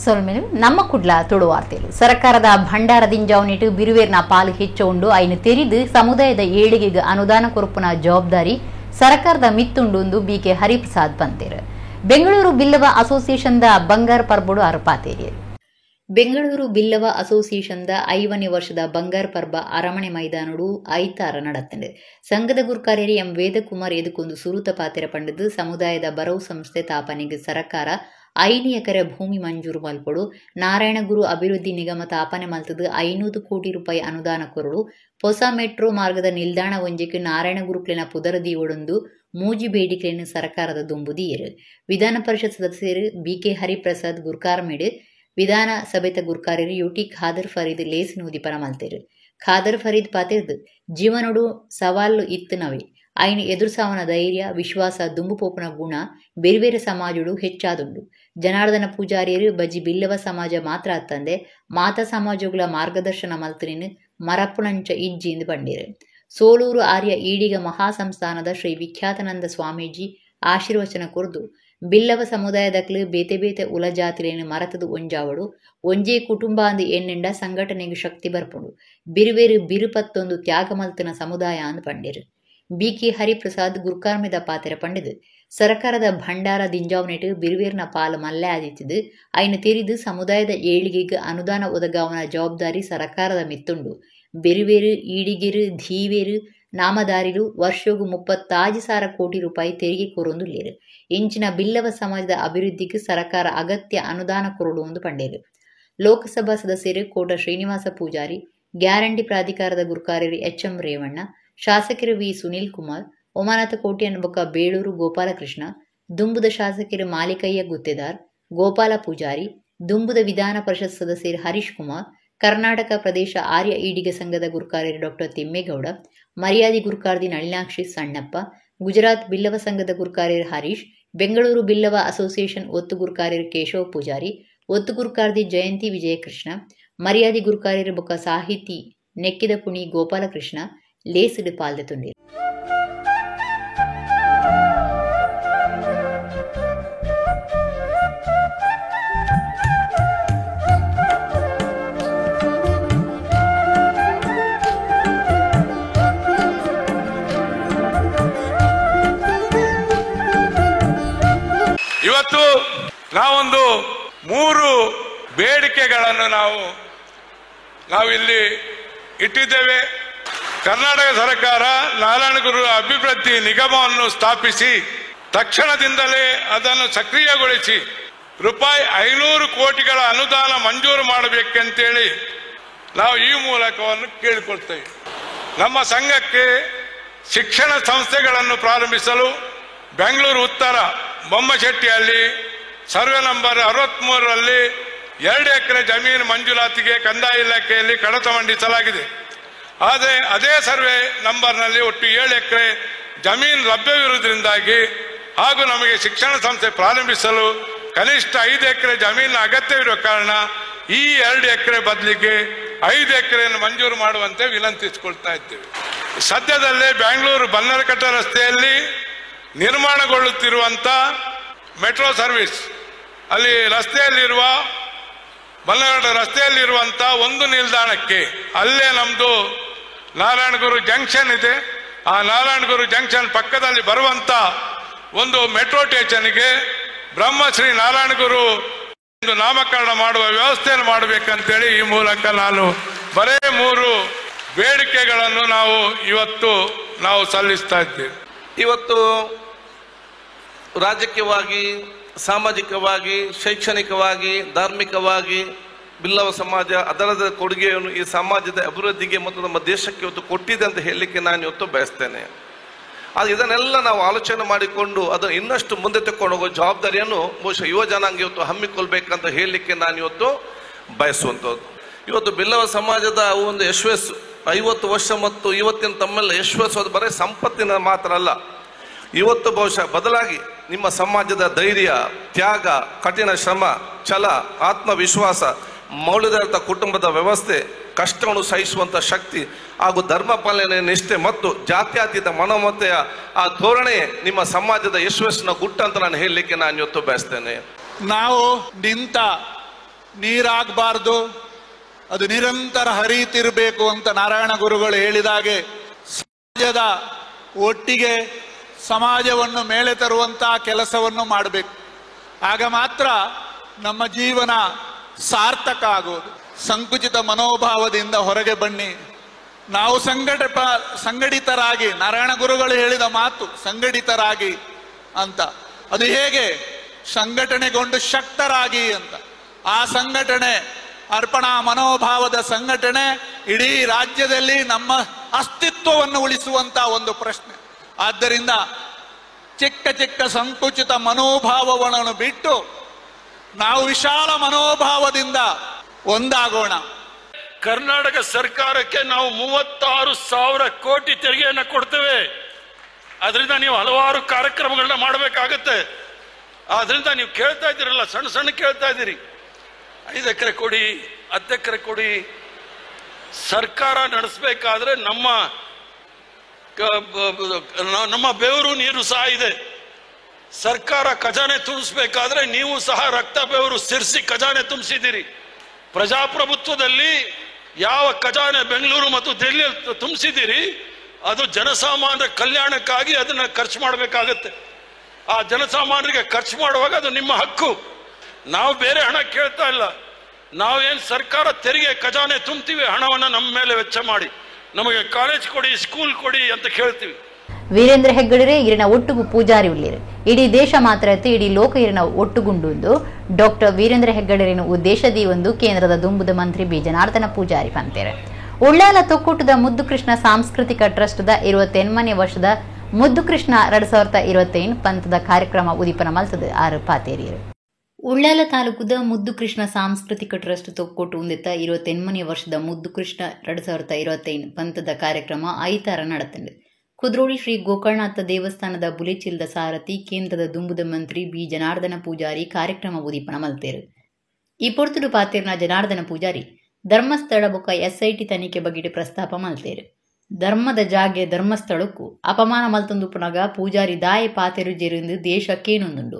ಸೊಲ್ಮೆನು ನಮ್ಮ ಕುಡ್ಲ ತುಳು ವಾರ್ತೆಲು ಸರ್ಕಾರದ ಭಂಡಾರದಿಂಜಾವನಿಟ್ಟು ಬಿರುವೇರ್ನ ಪಾಲು ಹೆಚ್ಚುಂಡು ಐನು ತೆರಿದು ಸಮುದಾಯದ ಏಳಿಗೆಗೆ ಅನುದಾನ ಕೊರಪುನ ಜವಾಬ್ದಾರಿ ಸರ್ಕಾರದ ಮಿತ್ತುಂಡು ಬಿಕೆ ಹರಿಪ್ರಸಾದ್ ಪಂತೇರು ಬೆಂಗಳೂರು ಬಿಲ್ಲವ ಅಸೋಸಿಯೇಷನ್ದ ಬಂಗಾರ ಪರ್ಬಡು ಅರಪಾತೇರಿಯರು ಬೆಂಗಳೂರು ಬಿಲ್ಲವ ಅಸೋಸಿಯೇಷನ್ದ 5ನೇ ವರ್ಷದ ಬಂಗಾರ ಪರ್ಬ ಅರಮನೆ ಮೈದಾನಡು ಐತಾರ ನಡತ್ತದೆ ಸಂಘದ ಗುರುಕಾರ್ಯರಿ ಎಂ ವೇದಕುಮಾರ್ ಎದುಕೊಂದು ಸುರೂತ ಪಾತೆರ ಪಂಡದು ಸಮುದಾಯದ ಬರವು ಸಂಸ್ಥೆ ತಾಪನೆಗೆ ಸರ್ಕಾರ 5 ಎಕರೆ ಭೂಮಿ ಮಂಜೂರು ಮಲ್ಪಡು ನಾರಾಯಣಗುರು ಅಭಿವೃದ್ಧಿ ನಿಗಮ ತಾಪನೆ ಮಲ್ತದು 500 ಕೋಟಿ ರೂಪಾಯಿ ಅನುದಾನ ಕೊರಡು ಹೊಸ ಮೆಟ್ರೋ ಮಾರ್ಗದ ನಿಲ್ದಾಣ ಒಂಜಕ್ಕೆ ನಾರಾಯಣಗುರುಕ್ಲಿನ ಪುದರದಿ ಒಡೊಂದು ಮೂಜಿ ಬೇಡಿಕೆಯನ್ನು ಸರ್ಕಾರದ ದುಂಬುದಿಯರು ವಿಧಾನ ಪರಿಷತ್ ಸದಸ್ಯರು ಬಿಕೆ ಹರಿಪ್ರಸಾದ್ ಗುರ್ಕಾರ್ಮೇಡ್ ವಿಧಾನ ಸಭೆತ ಗುರ್ಕಾರ್ಯರು ಯುಟಿ ಖಾದರ್ ಫರೀದ್ ಲೇಸಿನ ಉದಿಪರ ಮಲ್ತೇರು ಖಾದರ್ ಫರೀದ್ ಪಾತೆರ್ದು ಜೀವನಡು ಸವಾಲು ಇತ್ತನವೆ ಐನು ಎದುರುಸಾವನ ಧೈರ್ಯ ವಿಶ್ವಾಸ ದುಂಬುಪೋಪನ ಗುಣ ಬೇರೆ ಸಮಾಜಡು ಹೆಚ್ಚಾದುಂಡು ಜನಾರ್ದನ ಪೂಜಾರಿಯರು ಬಜಿ ಬಿಲ್ಲವ ಸಮಾಜ ಮಾತ್ರ ಅತ್ತಂದೆ ಮಾತಾ ಸಮಾಜಗಳ ಮಾರ್ಗದರ್ಶನ ಮಲ್ತರಿನ ಮರಪ್ಪುಣಂಚ ಇಜ್ಜಿಂದು ಬಂಡೇರು ಸೋಲೂರು ಆರ್ಯ ಈಡಿಗ ಮಹಾಸಂಸ್ಥಾನದ ಶ್ರೀ ವಿಖ್ಯಾತಾನಂದ ಸ್ವಾಮೀಜಿ ಆಶೀರ್ವಚನ ಕುರ್ದು ಬಿಲ್ಲವ ಸಮುದಾಯದಕ್ಲು ಬೇತೆ ಬೇತೆ ಉಲ ಜಾತಿಲೇನು ಮರತದು ಒಂಜಾವಡು ಒಂಜೇ ಕುಟುಂಬ ಅಂದು ಎಣ್ಣೆಂಡ ಸಂಘಟನೆಗೆ ಶಕ್ತಿ ಬರ್ಪುಂಡು ಬಿರುವೇರು ಬಿರುಪತ್ತೊಂದು ತ್ಯಾಗ ಮಲ್ತನ ಸಮುದಾಯ ಅಂದು ಪಂಡೇರು ಬಿಕೆ ಹರಿಪ್ರಸಾದ್ ಗುರ್ಕಾರ್ಮೆದ ಪಾತೆರ ಪಂಡಿದು ಸರ್ಕಾರದ ಭಂಡಾರ ದಿಂಜಾವನೆಟ್ಟು ಬಿರುವೇರ್ನ ಪಾಲು ಮಲ್ಲೆ ಆದಿತ್ತಿದ್ದು ಐನು ತೆರಿದು ಸಮುದಾಯದ ಏಳಿಗೆಗೆ ಅನುದಾನ ಒದಗಾವನ ಜವಾಬ್ದಾರಿ ಸರ್ಕಾರದ ಮಿತ್ತುಂಡು ಬೆರುವೇರು ಈಡಿಗೆರು ಧೀವೇರು ನಾಮದಾರಿಲು ವರ್ಷಗೂ 36,000 ಕೋಟಿ ರೂಪಾಯಿ ತೆರಿಗೆ ಕೊರೊಂದುಲ್ಲೇರು ಇಂಚಿನ ಬಿಲ್ಲವ ಸಮಾಜದ ಅಭಿವೃದ್ಧಿಗೆ ಸರ್ಕಾರ ಅಗತ್ಯ ಅನುದಾನ ಕೊರಡುವುದು ಪಂಡೇರು ಲೋಕಸಭಾ ಸದಸ್ಯರು ಕೋಟ ಶ್ರೀನಿವಾಸ ಪೂಜಾರಿ ಗ್ಯಾರಂಟಿ ಪ್ರಾಧಿಕಾರದ ಗುರುಕಾರ್ಯರು ಎಚ್ಎಂ ರೇವಣ್ಣ ಶಾಸಕರು ವಿ ಸುನೀಲ್ ಕುಮಾರ್ ಒಮಾನತ ಕೋಟೆ ಅನ್ಬಕ ಬೇಳೂರು ಗೋಪಾಲಕೃಷ್ಣ ದುಂಬುದ ಶಾಸಕರು ಮಾಲಿಕಯ್ಯ ಗುತ್ತೇದಾರ್ ಗೋಪಾಲ ಪೂಜಾರಿ ದುಂಬುದ ವಿಧಾನ ಪರಿಷತ್ ಸದಸ್ಯರು ಹರೀಶ್ ಕುಮಾರ್ ಕರ್ನಾಟಕ ಪ್ರದೇಶ ಆರ್ಯ ಈಡಿಗ ಸಂಘದ ಗುರುಕಾರ್ಯರು ಡಾಕ್ಟರ್ ತಿಮ್ಮೇಗೌಡ ಮರ್ಯಾದಿ ಗುರುಕಾರ್ದಿ ನಳಿನಾಕ್ಷಿ ಸಣ್ಣಪ್ಪ ಗುಜರಾತ್ ಬಿಲ್ಲವ ಸಂಘದ ಗುರುಕಾರ್ಯರು ಹರೀಶ್ ಬೆಂಗಳೂರು ಬಿಲ್ಲವ ಅಸೋಸಿಯೇಷನ್ ಒತ್ತು ಗುರುಕಾರ್ಯರು ಕೇಶವ ಪೂಜಾರಿ ಒತ್ತು ಗುರುಕಾರ್ದಿ ಜಯಂತಿ ವಿಜಯಕೃಷ್ಣ ಮರ್ಯಾದಿ ಗುರುಕಾರ್ಯರು ಬೊಕ್ಕ ಸಾಹಿತಿ ನೆಕ್ಕಿದ ಪುಣಿ ಗೋಪಾಲಕೃಷ್ಣ ಲೇಸಿಡು ಪಾಲ್ದೆತುಂಡಿ ಇವತ್ತು ನಾವೊಂದು 3 ಬೇಡಿಕೆಗಳನ್ನು ನಾವಿಲ್ಲಿ ಇಟ್ಟಿದ್ದೇವೆ. ಕರ್ನಾಟಕ ಸರ್ಕಾರ ನಾರಾಯಣಗುರು ಅಭಿವೃದ್ಧಿ ನಿಗಮವನ್ನು ಸ್ಥಾಪಿಸಿ ತಕ್ಷಣದಿಂದಲೇ ಅದನ್ನು ಸಕ್ರಿಯಗೊಳಿಸಿ ರೂಪಾಯಿ 500 ಕೋಟಿಗಳ ಅನುದಾನ ಮಂಜೂರು ಮಾಡಬೇಕಂತೇಳಿ ನಾವು ಈ ಮೂಲಕವನ್ನು ಕೇಳಿಕೊಳ್ತೇವೆ. ನಮ್ಮ ಸಂಘಕ್ಕೆ ಶಿಕ್ಷಣ ಸಂಸ್ಥೆಗಳನ್ನು ಪ್ರಾರಂಭಿಸಲು ಬೆಂಗಳೂರು ಉತ್ತರ ಬೊಮ್ಮಶೆಟ್ಟಿಯಲ್ಲಿ ಸರ್ವೆ ನಂಬರ್ 63ರಲ್ಲಿ 2 ಎಕರೆ ಜಮೀನು ಮಂಜೂರಾತಿಗೆ ಕಂದಾಯ ಇಲಾಖೆಯಲ್ಲಿ ಕಡತ ಮಂಡಿಸಲಾಗಿದೆ. ಆದರೆ ಅದೇ ಸರ್ವೆ ನಂಬರ್ನಲ್ಲಿ ಒಟ್ಟು 7 ಎಕರೆ ಜಮೀನು ಲಭ್ಯವಿರುವುದರಿಂದಾಗಿ ಹಾಗೂ ನಮಗೆ ಶಿಕ್ಷಣ ಸಂಸ್ಥೆ ಪ್ರಾರಂಭಿಸಲು ಕನಿಷ್ಠ 5 ಎಕರೆ ಜಮೀನಿನ ಅಗತ್ಯವಿರುವ ಕಾರಣ ಈ 2 ಎಕರೆ ಬದಲಿಗೆ 5 ಎಕರೆಯನ್ನು ಮಂಜೂರು ಮಾಡುವಂತೆ ವಿನಂತಿಸಿಕೊಳ್ತಾ ಇದ್ದೇವೆ. ಸದ್ಯದಲ್ಲೇ ಬೆಂಗಳೂರು ಬನ್ನರಕಟ್ಟೆ ರಸ್ತೆಯಲ್ಲಿ ನಿರ್ಮಾಣಗೊಳ್ಳುತ್ತಿರುವಂಥ ಮೆಟ್ರೋ ಸರ್ವಿಸ್ ಅಲ್ಲಿ ಬನ್ನರಕಟ್ಟೆ ರಸ್ತೆಯಲ್ಲಿರುವಂಥ ಒಂದು ನಿಲ್ದಾಣಕ್ಕೆ ಅಲ್ಲೇ ನಮ್ಮದು ನಾರಾಯಣಗುರು ಜಂಕ್ಷನ್ ಇದೆ. ಆ ನಾರಾಯಣಗುರು ಜಂಕ್ಷನ್ ಪಕ್ಕದಲ್ಲಿ ಬರುವಂಥ ಒಂದು ಮೆಟ್ರೋ ಸ್ಟೇಷನ್ಗೆ ಬ್ರಹ್ಮಶ್ರೀ ನಾರಾಯಣಗುರು ಎಂದು ನಾಮಕರಣ ಮಾಡುವ ವ್ಯವಸ್ಥೆಯನ್ನು ಮಾಡಬೇಕಂತೇಳಿ ಈ ಮೂಲಕ ನಾನು ಬರೇ 3 ಬೇಡಿಕೆಗಳನ್ನು ನಾವು ಸಲ್ಲಿಸ್ತಾ ಇದ್ದೇವೆ. ಇವತ್ತು ರಾಜಕೀಯವಾಗಿ, ಸಾಮಾಜಿಕವಾಗಿ, ಶೈಕ್ಷಣಿಕವಾಗಿ, ಧಾರ್ಮಿಕವಾಗಿ ಬಿಲ್ಲವ ಸಮಾಜ ಅದರದ ಕೊಡುಗೆಯನ್ನು ಈ ಸಮಾಜದ ಅಭಿವೃದ್ಧಿಗೆ ಮತ್ತು ನಮ್ಮ ದೇಶಕ್ಕೆ ಇವತ್ತು ಕೊಟ್ಟಿದೆ ಅಂತ ಹೇಳಲಿಕ್ಕೆ ನಾನು ಇವತ್ತು ಬಯಸ್ತೇನೆ. ಆದರೆ ಇದನ್ನೆಲ್ಲ ನಾವು ಆಲೋಚನೆ ಮಾಡಿಕೊಂಡು ಅದನ್ನು ಇನ್ನಷ್ಟು ಮುಂದೆ ತಕೊಂಡು ಹೋಗೋ ಜವಾಬ್ದಾರಿಯನ್ನು ಬಹುಶಃ ಯುವ ಜನಾಂಗ ಇವತ್ತು ಹಮ್ಮಿಕೊಳ್ಬೇಕಂತ ಹೇಳಲಿಕ್ಕೆ ನಾನು ಇವತ್ತು ಬಯಸುವಂಥದ್ದು. ಇವತ್ತು ಬಿಲ್ಲವ ಸಮಾಜದ ಒಂದು ಯಶಸ್ಸು 50 ವರ್ಷ ಮತ್ತು ಇವತ್ತಿನ ತಮ್ಮೆಲ್ಲ ಯಶಸ್ಸು ಅದು ಬರೀ ಸಂಪತ್ತಿನ ಮಾತ್ರ ಅಲ್ಲ. ಇವತ್ತು ಬಹುಶಃ ಬದಲಾಗಿ ನಿಮ್ಮ ಸಮಾಜದ ಧೈರ್ಯ, ತ್ಯಾಗ, ಕಠಿಣ ಶ್ರಮ, ಛಲ, ಆತ್ಮವಿಶ್ವಾಸ, ಮೌಲ್ಯಧಾರಿತ ಕುಟುಂಬದ ವ್ಯವಸ್ಥೆ, ಕಷ್ಟವನ್ನು ಸಹಿಸುವಂಥ ಶಕ್ತಿ ಹಾಗೂ ಧರ್ಮ ಪಾಲನೆ ನಿಷ್ಠೆ ಮತ್ತು ಜಾತ್ಯತೀತ ಮನೋಮತೆಯ ಆ ಧೋರಣೆ ನಿಮ್ಮ ಸಮಾಜದ ಯಶಸ್ಸಿನ ಗುಟ್ಟು ಅಂತ ನಾನು ಹೇಳಲಿಕ್ಕೆ ನಾನು ಇವತ್ತು ಬಯಸ್ತೇನೆ. ನಾವು ನಿಂತ ನೀರಾಗಬಾರ್ದು, ಅದು ನಿರಂತರ ಹರಿಯುತ್ತಿರಬೇಕು ಅಂತ ನಾರಾಯಣ ಗುರುಗಳು ಹೇಳಿದಾಗೆ ಸಮಾಜದ ಒಟ್ಟಿಗೆ ಸಮಾಜವನ್ನು ಮೇಲೆ ತರುವಂತಹ ಕೆಲಸವನ್ನು ಮಾಡಬೇಕು. ಆಗ ಮಾತ್ರ ನಮ್ಮ ಜೀವನ ಸಾರ್ಥಕ ಆಗೋದು. ಸಂಕುಚಿತ ಮನೋಭಾವದಿಂದ ಹೊರಗೆ ಬನ್ನಿ. ನಾವು ಸಂಘಟಿತರಾಗಿ, ನಾರಾಯಣ ಗುರುಗಳು ಹೇಳಿದ ಮಾತು ಸಂಘಟಿತರಾಗಿ ಅಂತ. ಅದು ಹೇಗೆ? ಸಂಘಟನೆಗೊಂಡು ಶಕ್ತರಾಗಿ ಅಂತ. ಆ ಸಂಘಟನೆ, ಅರ್ಪಣಾ ಮನೋಭಾವದ ಸಂಘಟನೆ ಇಡೀ ರಾಜ್ಯದಲ್ಲಿ ನಮ್ಮ ಅಸ್ತಿತ್ವವನ್ನು ಉಳಿಸುವಂತ ಒಂದು ಪ್ರಶ್ನೆ. ಆದ್ದರಿಂದ ಚಿಕ್ಕ ಚಿಕ್ಕ ಸಂಕುಚಿತ ಮನೋಭಾವಗಳನ್ನು ಬಿಟ್ಟು ನಾವು ವಿಶಾಲ ಮನೋಭಾವದಿಂದ ಒಂದಾಗೋಣ. ಕರ್ನಾಟಕ ಸರ್ಕಾರಕ್ಕೆ ನಾವು 36,000 ಕೋಟಿ ತೆರಿಗೆಯನ್ನು ಕೊಡ್ತೇವೆ. ಅದರಿಂದ ನೀವು ಹಲವಾರು ಕಾರ್ಯಕ್ರಮಗಳನ್ನ ಮಾಡಬೇಕಾಗತ್ತೆ. ಆದ್ರಿಂದ ನೀವು ಕೇಳ್ತಾ ಇದ್ದೀರಲ್ಲ, ಸಣ್ಣ ಸಣ್ಣ ಕೇಳ್ತಾ ಇದ್ದೀರಿ, 5 ಎಕರೆ ಕೊಡಿ, 10 ಎಕರೆ ಕೊಡಿ. ಸರ್ಕಾರ ನಡೆಸಬೇಕಾದ್ರೆ ನಮ್ಮ ಬೆವರು ನೀರು ಸಹ ಇದೆ. ಸರ್ಕಾರ ಖಜಾನೆ ತುಂಬಿಸ್ಬೇಕಾದ್ರೆ ನೀವು ಸಹ ರಕ್ತ ಬೆವರು ಸಿರ್ಸಿ ಖಜಾನೆ ತುಂಬಿಸಿದ್ದೀರಿ. ಪ್ರಜಾಪ್ರಭುತ್ವದಲ್ಲಿ ಯಾವ ಖಜಾನೆ ಬೆಂಗಳೂರು ಮತ್ತು ದೆಹಲಿಯಲ್ಲಿ ತುಂಬಿಸಿದ್ದೀರಿ, ಅದು ಜನಸಾಮಾನ್ಯರ ಕಲ್ಯಾಣಕ್ಕಾಗಿ ಅದನ್ನ ಖರ್ಚು ಮಾಡಬೇಕಾಗತ್ತೆ. ಆ ಜನಸಾಮಾನ್ಯರಿಗೆ ಖರ್ಚು ಮಾಡುವಾಗ ಅದು ನಿಮ್ಮ ಹಕ್ಕು. ನಾವು ಬೇರೆ ಹಣ ಕೇಳ್ತಾ ಇಲ್ಲ. ನಾವೇನು ಸರ್ಕಾರ ತೆರಿಗೆ ಖಜಾನೆ ತುಂಬ್ತೀವಿ, ಹಣವನ್ನು ನಮ್ಮ ಮೇಲೆ ವೆಚ್ಚ ಮಾಡಿ ನಮಗೆ ಕಾಲೇಜ್ ಕೊಡಿ, ಸ್ಕೂಲ್ ಕೊಡಿ ಅಂತ ಕೇಳ್ತೀವಿ. ವೀರೇಂದ್ರ ಹೆಗ್ಗಡೆ ಇರಿನ ಒಟ್ಟುಗು ಪೂಜಾರಿ ಉಳ್ಳಿರು. ಇಡೀ ದೇಶ ಮಾತ್ರ ಇಡೀ ಲೋಕ ಇರಿನ ಒಟ್ಟುಗುಂಡು ಡಾಕ್ಟರ್ ವೀರೇಂದ್ರ ಹೆಗ್ಗಡೆರಿನ ಉದ್ದೇಶದಿ ಒಂದು ಕೇಂದ್ರದ ದುಂಬುದ ಮಂತ್ರಿ ಬಿ ಜನಾರ್ದನ ಪೂಜಾರಿ ಪಂತೇರೆ. ಉಳ್ಳಾಲ ತೊಕ್ಕೂಟದ ಮುದ್ದುಕೃಷ್ಣ ಸಾಂಸ್ಕೃತಿಕ ಟ್ರಸ್ಟ್ದ 28ನೇ ವರ್ಷದ ಮುದ್ದುಕೃಷ್ಣ 2021 ಪಂತದ ಕಾರ್ಯಕ್ರಮ ಉದಿಪನ ಮಲ್ತದ 6 ಪಾತೇರಿಯರು. ಉಳ್ಳಾಲ ತಾಲೂಕುದ ಮುದ್ದುಕೃಷ್ಣ ಸಾಂಸ್ಕೃತಿಕ ಟ್ರಸ್ಟ್ ತೊಕ್ಕೊಟ್ಟು ಉಂದಿತ್ತ 28ನೇ ವರ್ಷದ ಮುದ್ದುಕೃಷ್ಣ 2021 ಪಂತದ ಕಾರ್ಯಕ್ರಮ ಐತಾರ ನಡೆತಂಡು. ಕುದ್ರೋಳಿ ಶ್ರೀ ಗೋಕರ್ಣನಾಥ ದೇವಸ್ಥಾನದ ಬುಲಿಚಿಲ್ದ ಸಾರಥಿ ಕೇಂದ್ರದ ದುಂಬುದ ಮಂತ್ರಿ ಬಿ ಜನಾರ್ದನ ಪೂಜಾರಿ ಕಾರ್ಯಕ್ರಮ ಉದೀಪನ ಮಲ್ತೇರು. ಈ ಪೊರ್ತುಡು ಪಾತೇರ್ನ ಜನಾರ್ದನ ಪೂಜಾರಿ ಧರ್ಮಸ್ಥಳ ಬೊಕ್ಕ SIT ತನಿಖೆ ಬಗೆಟ್ ಪ್ರಸ್ತಾಪ ಮಲ್ತೇರು. ಧರ್ಮದ ಜಾಗೆ ಧರ್ಮಸ್ಥಳಕ್ಕೂ ಅಪಮಾನ ಮಲ್ತೊಂದು ಪುನಗ ಪೂಜಾರಿ ದಾಯ ಪಾತೆರು ಜೆರಿಂದು ದೇಶಕ್ಕೇನೊಂದುಂಡು.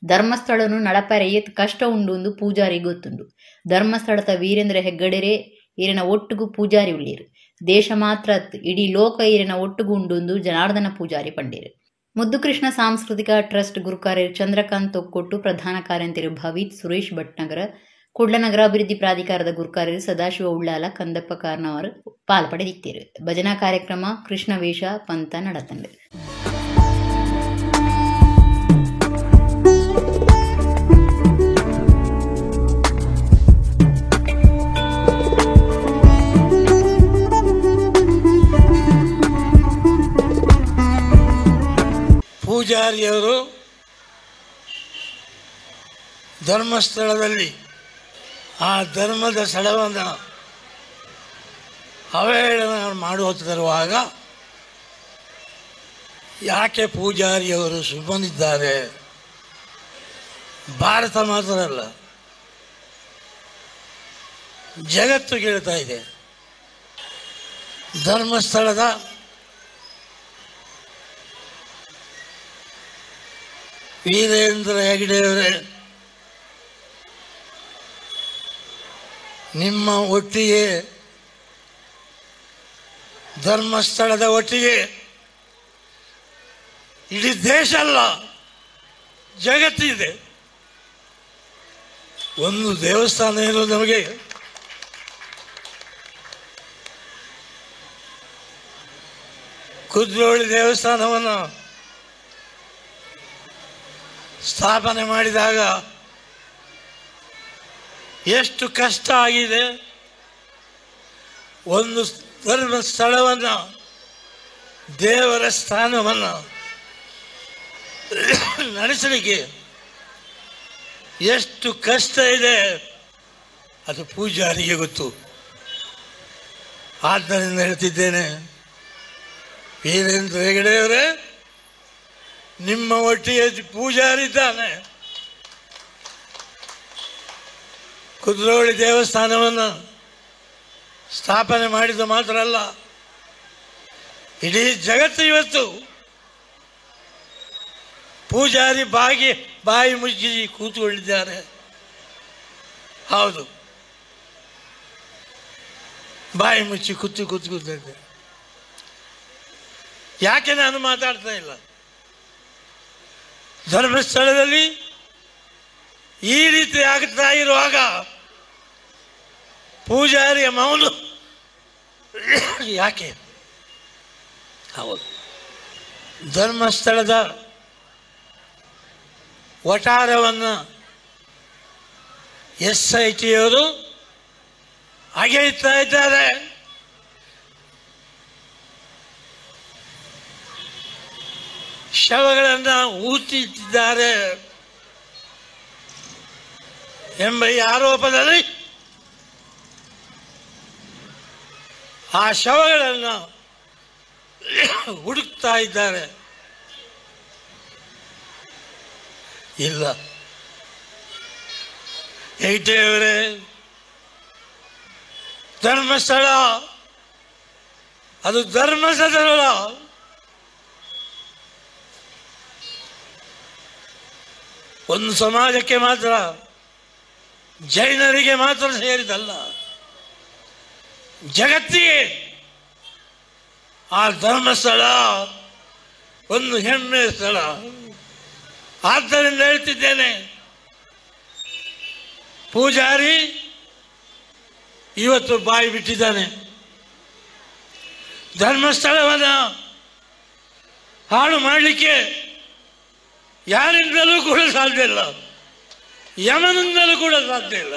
ಧರ್ಮಸ್ಥಳನು ನಡಪರೆಯತ್ ಕಷ್ಟ ಉಂಡು ಪೂಜಾರಿ ಗೊತ್ತುಂಡು. ಧರ್ಮಸ್ಥಳದ ವೀರೇಂದ್ರ ಹೆಗ್ಗಡೆರೆ ಈರಿನ ಒಟ್ಟುಗು ಪೂಜಾರಿ ಉಳ್ಳೀರು. ದೇಶ ಮಾತ್ರ ಇಡೀ ಲೋಕ ಈರಿನ ಒಟ್ಟುಗು ಉಂಡು ಜನಾರ್ದನ ಪೂಜಾರಿ ಪಂಡೀರು. ಮುದ್ದುಕೃಷ್ಣ ಸಾಂಸ್ಕೃತಿಕ ಟ್ರಸ್ಟ್ ಗುರುಕಾರ್ಯರು ಚಂದ್ರಕಾಂತ್ ತೊಕ್ಕೊಟ್ಟು, ಪ್ರಧಾನ ಕಾರ್ಯಂತರು ಭವಿತ್ ಸುರೇಶ್ ಭಟ್ನಗರ, ಕುಡ್ಲನಗರ ಅಭಿವೃದ್ಧಿ ಪ್ರಾಧಿಕಾರದ ಗುರುಕಾರ್ಯರು ಸದಾಶಿವ ಉಳ್ಳಾಲ, ಕಂದಪ್ಪ ಕಾರ್ನವರ್ ಪಾಲ್ಪಡೆದಿತ್ತೇರು. ಭಜನಾ ಕಾರ್ಯಕ್ರಮ ಕೃಷ್ಣವೇಷ ಪಂತ ನಡತಂಡು. ಪೂಜಾರಿಯವರು ಧರ್ಮಸ್ಥಳದಲ್ಲಿ ಆ ಧರ್ಮದ ಸ್ಥಳವನ್ನು ಅವಹೇಳನ ಮಾಡುತ್ತಿರುವಾಗ ಯಾಕೆ ಪೂಜಾರಿಯವರು ಸುಮ್ಮನಿದ್ದಾರೆ? ಭಾರತ ಮಾತ್ರ ಅಲ್ಲ, ಜಗತ್ತು ಕೇಳ್ತಾ ಇದೆ. ಧರ್ಮಸ್ಥಳದ ವೀರೇಂದ್ರ ಹೆಗ್ಗಡೆಯವರೇ, ನಿಮ್ಮ ಒಟ್ಟಿಗೆ ಧರ್ಮಸ್ಥಳದ ಒಟ್ಟಿಗೆ ಇಡೀ ದೇಶ ಅಲ್ಲ ಜಗತ್ತಿದೆ. ಒಂದು ದೇವಸ್ಥಾನ ಏನು ನಮಗೆ ಕುದ್ರೋಳಿ ದೇವಸ್ಥಾನವನ್ನು ಸ್ಥಾಪನೆ ಮಾಡಿದಾಗ ಎಷ್ಟು ಕಷ್ಟ ಆಗಿದೆ. ಒಂದು ಧರ್ಮಸ್ಥಳವನ್ನು, ದೇವರ ಸ್ಥಾನವನ್ನು ನಡೆಸಲಿಕ್ಕೆ ಎಷ್ಟು ಕಷ್ಟ ಇದೆ ಅದು ಪೂಜಾರಿಗೆ ಗೊತ್ತು. ಆದ್ದರಿಂದ ಹೇಳ್ತಿದ್ದೇನೆ, ವೀರೇಂದ್ರ ಹೆಗ್ಗಡೆಯವರೇ, ನಿಮ್ಮ ಒಟ್ಟಿಗೆ ಪೂಜಾರಿದ್ದಾನೆ. ಕುದ್ರೋಳಿ ದೇವಸ್ಥಾನವನ್ನು ಸ್ಥಾಪನೆ ಮಾಡಿದ್ದು ಮಾತ್ರ ಅಲ್ಲ, ಇಡೀ ಜಗತ್ತು ಇವತ್ತು ಪೂಜಾರಿ ಬಾಯಿ ಮುಚ್ಚಿ ಕೂತುಕೊಂಡಿದ್ದಾರೆ. ಹೌದು, ಬಾಯಿ ಮುಚ್ಚಿ ಕೂತಿದ್ದೆ. ಯಾಕೆ ನಾನು ಮಾತಾಡ್ತಾ ಇಲ್ಲ? ಧರ್ಮಸ್ಥಳದಲ್ಲಿ ಈ ರೀತಿ ಆಗ್ತಾ ಇರುವಾಗ ಪೂಜಾರಿಯ ಮೌನ ಯಾಕೆ? ಹೌದು, ಧರ್ಮಸ್ಥಳದ ವಠಾರವನ್ನು SITಯವರು ಅಗೆಯುತ್ತಾ ಇದ್ದಾರೆ. ಶವಗಳನ್ನು ಊತಿದ್ದಾರೆ ಎಂಬ ಈ ಆರೋಪದಲ್ಲಿ ಆ ಶವಗಳನ್ನು ಹುಡುಕ್ತಾ ಇದ್ದಾರೆ. ಇಲ್ಲ ಹೆಗ್ಡೆಯವರೇ, ಧರ್ಮಸ್ಥಳ ಅದು ಧರ್ಮಸ್ಥಳ. ಒಂದು ಸಮಾಜಕ್ಕೆ ಮಾತ್ರ, ಜೈನರಿಗೆ ಮಾತ್ರ ಸೇರಿದಲ್ಲ, ಜಗತ್ತಿಗೆ ಆ ಧರ್ಮಸ್ಥಳ ಒಂದು ಹೆಮ್ಮೆಯ ಸ್ಥಳ. ಆದ್ದರಿಂದ ಹೇಳ್ತಿದ್ದೇನೆ, ಪೂಜಾರಿ ಇವತ್ತು ಬಾಯಿ ಬಿಟ್ಟಿದ್ದಾನೆ. ಧರ್ಮಸ್ಥಳವನ್ನು ಹಾಳು ಮಾಡಲಿಕ್ಕೆ ಯಾರಿಂದಲೂ ಕೂಡ ಸಾಧ್ಯ ಇಲ್ಲ, ಯಮನಿಂದಲೂ ಕೂಡ ಸಾಧ್ಯ ಇಲ್ಲ.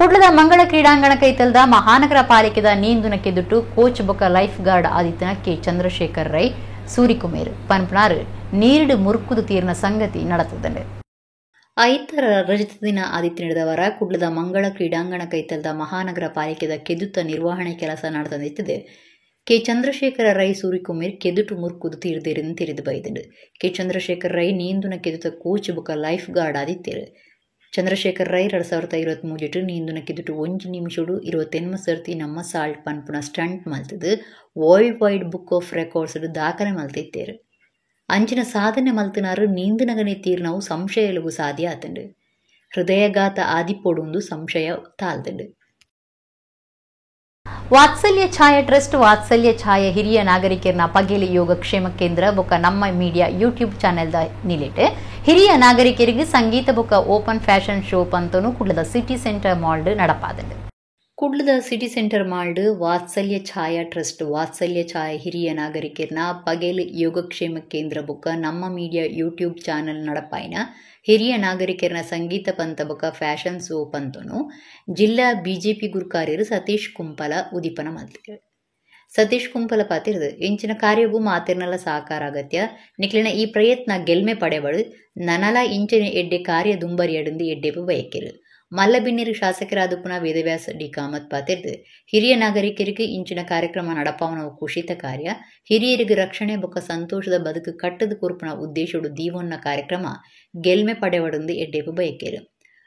ಕುಡ್ಲದ ಮಂಗಳ ಕ್ರೀಡಾಂಗಣ ಕೈತಲ್ದ ಮಹಾನಗರ ಪಾಲಿಕೆದ ನೀಂದುನಕ್ಕೆ ದುಟ್ಟು ಕೋಚ್ ಬೊಕ್ಕ ಲೈಫ್ ಗಾರ್ಡ್ ಆದಿತ್ಯನ ಕೆ ಚಂದ್ರಶೇಖರ್ ರೈ ಸೂರಿಕುಮೇರ್ ಪನ್ಪನಾರ್ ನೀರಿಡು ಮುರುಕುದು ತೀರ್ನ ಸಂಗತಿ ನಡೆತದೆ. ಐತರ ರಜತ ದಿನ ಆದಿತ್ಯ ನಡೆದವರ ಕುಡ್ಲದ ಮಂಗಳ ಕ್ರೀಡಾಂಗಣ ಕೈತಲ್ದ ಮಹಾನಗರ ಪಾಲಿಕೆದ ಕೆದುತ್ತ ನಿರ್ವಹಣೆ ಕೆಲಸ ನಡೆದಿದೆ. ಕೆ ಚಂದ್ರಶೇಖರ ರೈ ಸೂರಿಕುಮೇರ್ ಕೆದುಟು ಮುರುಕುದು ತೀರ್ದೇರಿನ ತಿರಿದು ಬೈದಿಡು. ಕೆ ಚಂದ್ರಶೇಖರ್ ರೈ ನೀಂದುನ ಕೆದುತ್ತ ಕೋಚ್ ಬೊಕ್ಕ ಲೈಫ್ ಗಾರ್ಡ್ ಆದಿತ್ಯರು. ಚಂದ್ರಶೇಖರ್ ರೈ 2023 ನೀಂದುನ ಕೆದುಟು 1 ನಿಮಿಷಡು 28 ಸರ್ತಿ ನಮ್ಮ ಸಾಲ್ಟ್ ಪನ್ಪುನ ಸ್ಟಂಟ್ ಮಲ್ತದು world wide book of records ದಾಖಲೆ ಮಲ್ತಿತ್ತೇರು. ಅಂಚಿನ ಸಾಧನೆ ಮಲ್ತಿನಾರು ನೀಂದಿನಗನೆ ತೀರ್ನವು ಸಂಶಯಲುಗು ಸಾಧ್ಯ ಆತಂಡು. ಹೃದಯಘಾತ ಆದಿಪೋಡುಂದು ಸಂಶಯ ತಾಲ್ತಂಡು. ವಾತ್ಸಲ್ಯ ಛಾಯ ಟ್ರಸ್ಟ್ ವಾತ್ಸಲ್ಯ ಛಾಯ ಹಿರಿಯ ನಾಗರಿಕರನ ಪಗೇಲಿ ಯೋಗಕ್ಷೇಮ ಕೇಂದ್ರ ಬೊಕ್ಕ ನಮ್ಮ ಮೀಡಿಯಾ ಯೂಟ್ಯೂಬ್ ಚಾನೆಲ್ದ ನಿಲಿಟ್ ಹಿರಿಯ ನಾಗರಿಕರಿಗೆ ಸಂಗೀತ ಬೊಕ್ಕ ಓಪನ್ ಫ್ಯಾಷನ್ ಶೋ ಪಂತನು ಕುಡ್ಲದ ಸಿಟಿ ಸೆಂಟರ್ ಮಾಲ್ಡ್ ನಡಪಾದಲು. ಕುಡ್ಲದ ಸಿಟಿ ಸೆಂಟರ್ ಮಾಲ್ಡ್ ವಾತ್ಸಲ್ಯ ಛಾಯ ಟ್ರಸ್ಟ್ ವಾತ್ಸಲ್ಯ ಛಾಯ ಹಿರಿಯ ನಾಗರಿಕರನ ಪಗೇಲಿ ಯೋಗಕ್ಷೇಮ ಕೇಂದ್ರ ಬೊಕ್ಕ ನಮ್ಮ ಮೀಡಿಯಾ ಯೂಟ್ಯೂಬ್ ಚಾನೆಲ್ ನಡಪಾಯಿನ ಹಿರಿಯ ನಾಗರಿಕರನ ಸಂಗೀತ ಪಂತ ಬೊಕ್ಕ ಫ್ಯಾಷನ್ ಶೋ ಪಂತನು ಜಿಲ್ಲಾ ಬಿಜೆಪಿ ಗುರುಕಾರ್ಯರು ಸತೀಶ್ ಕುಂಪಲ ಉದಿಪನ ಮಲ್ತಿರು. ಸತೀಶ್ ಕುಂಪಲ ಪಾತಿರ್ದು ಇಂಚಿನ ಕಾರ್ಯಗೂ ಮಾತಿರ್ನಲ ಸಹಕಾರ ಅಗತ್ಯ ನಿಕ್ಲಿನ ಈ ಪ್ರಯತ್ನ ಗೆಲ್ಮೆ ಪಡೆಬಳು ನನಲ ಇಂಚಿನ ಎಡ್ಡೆ ಕಾರ್ಯ ದುಂಬರಿಯಡುಂದು ಎಡ್ಡೆಪು ಬಯಕೆರು. ಮಲ್ಲಬಿನ್ನಿರು ಶಾಸಕರಾದುಪುನ ವೇದವ್ಯಾಸ ಡಿ ಕಾಮತ್ ಪಾತಿರ್ದು ಹಿರಿಯ ನಾಗರಿಕರಿಗೆ ಇಂಚಿನ ಕಾರ್ಯಕ್ರಮ ನಡಪಾವನ ಕುಶಿತ ಕಾರ್ಯ ಹಿರಿಯರಿಗೆ ರಕ್ಷಣೆ ಬೊಕ್ಕ ಸಂತೋಷದ ಬದುಕು ಕಟ್ಟದ ಕುರುಪುನ ಉದ್ದೇಶಡು ದೀವೊನ್ನ ಕಾರ್ಯಕ್ರಮ ಗೆಲ್ಮೆ ಪಡೆವಡುಂದು ಎಡ್ಡೆಪು ಬಯಕೆರು.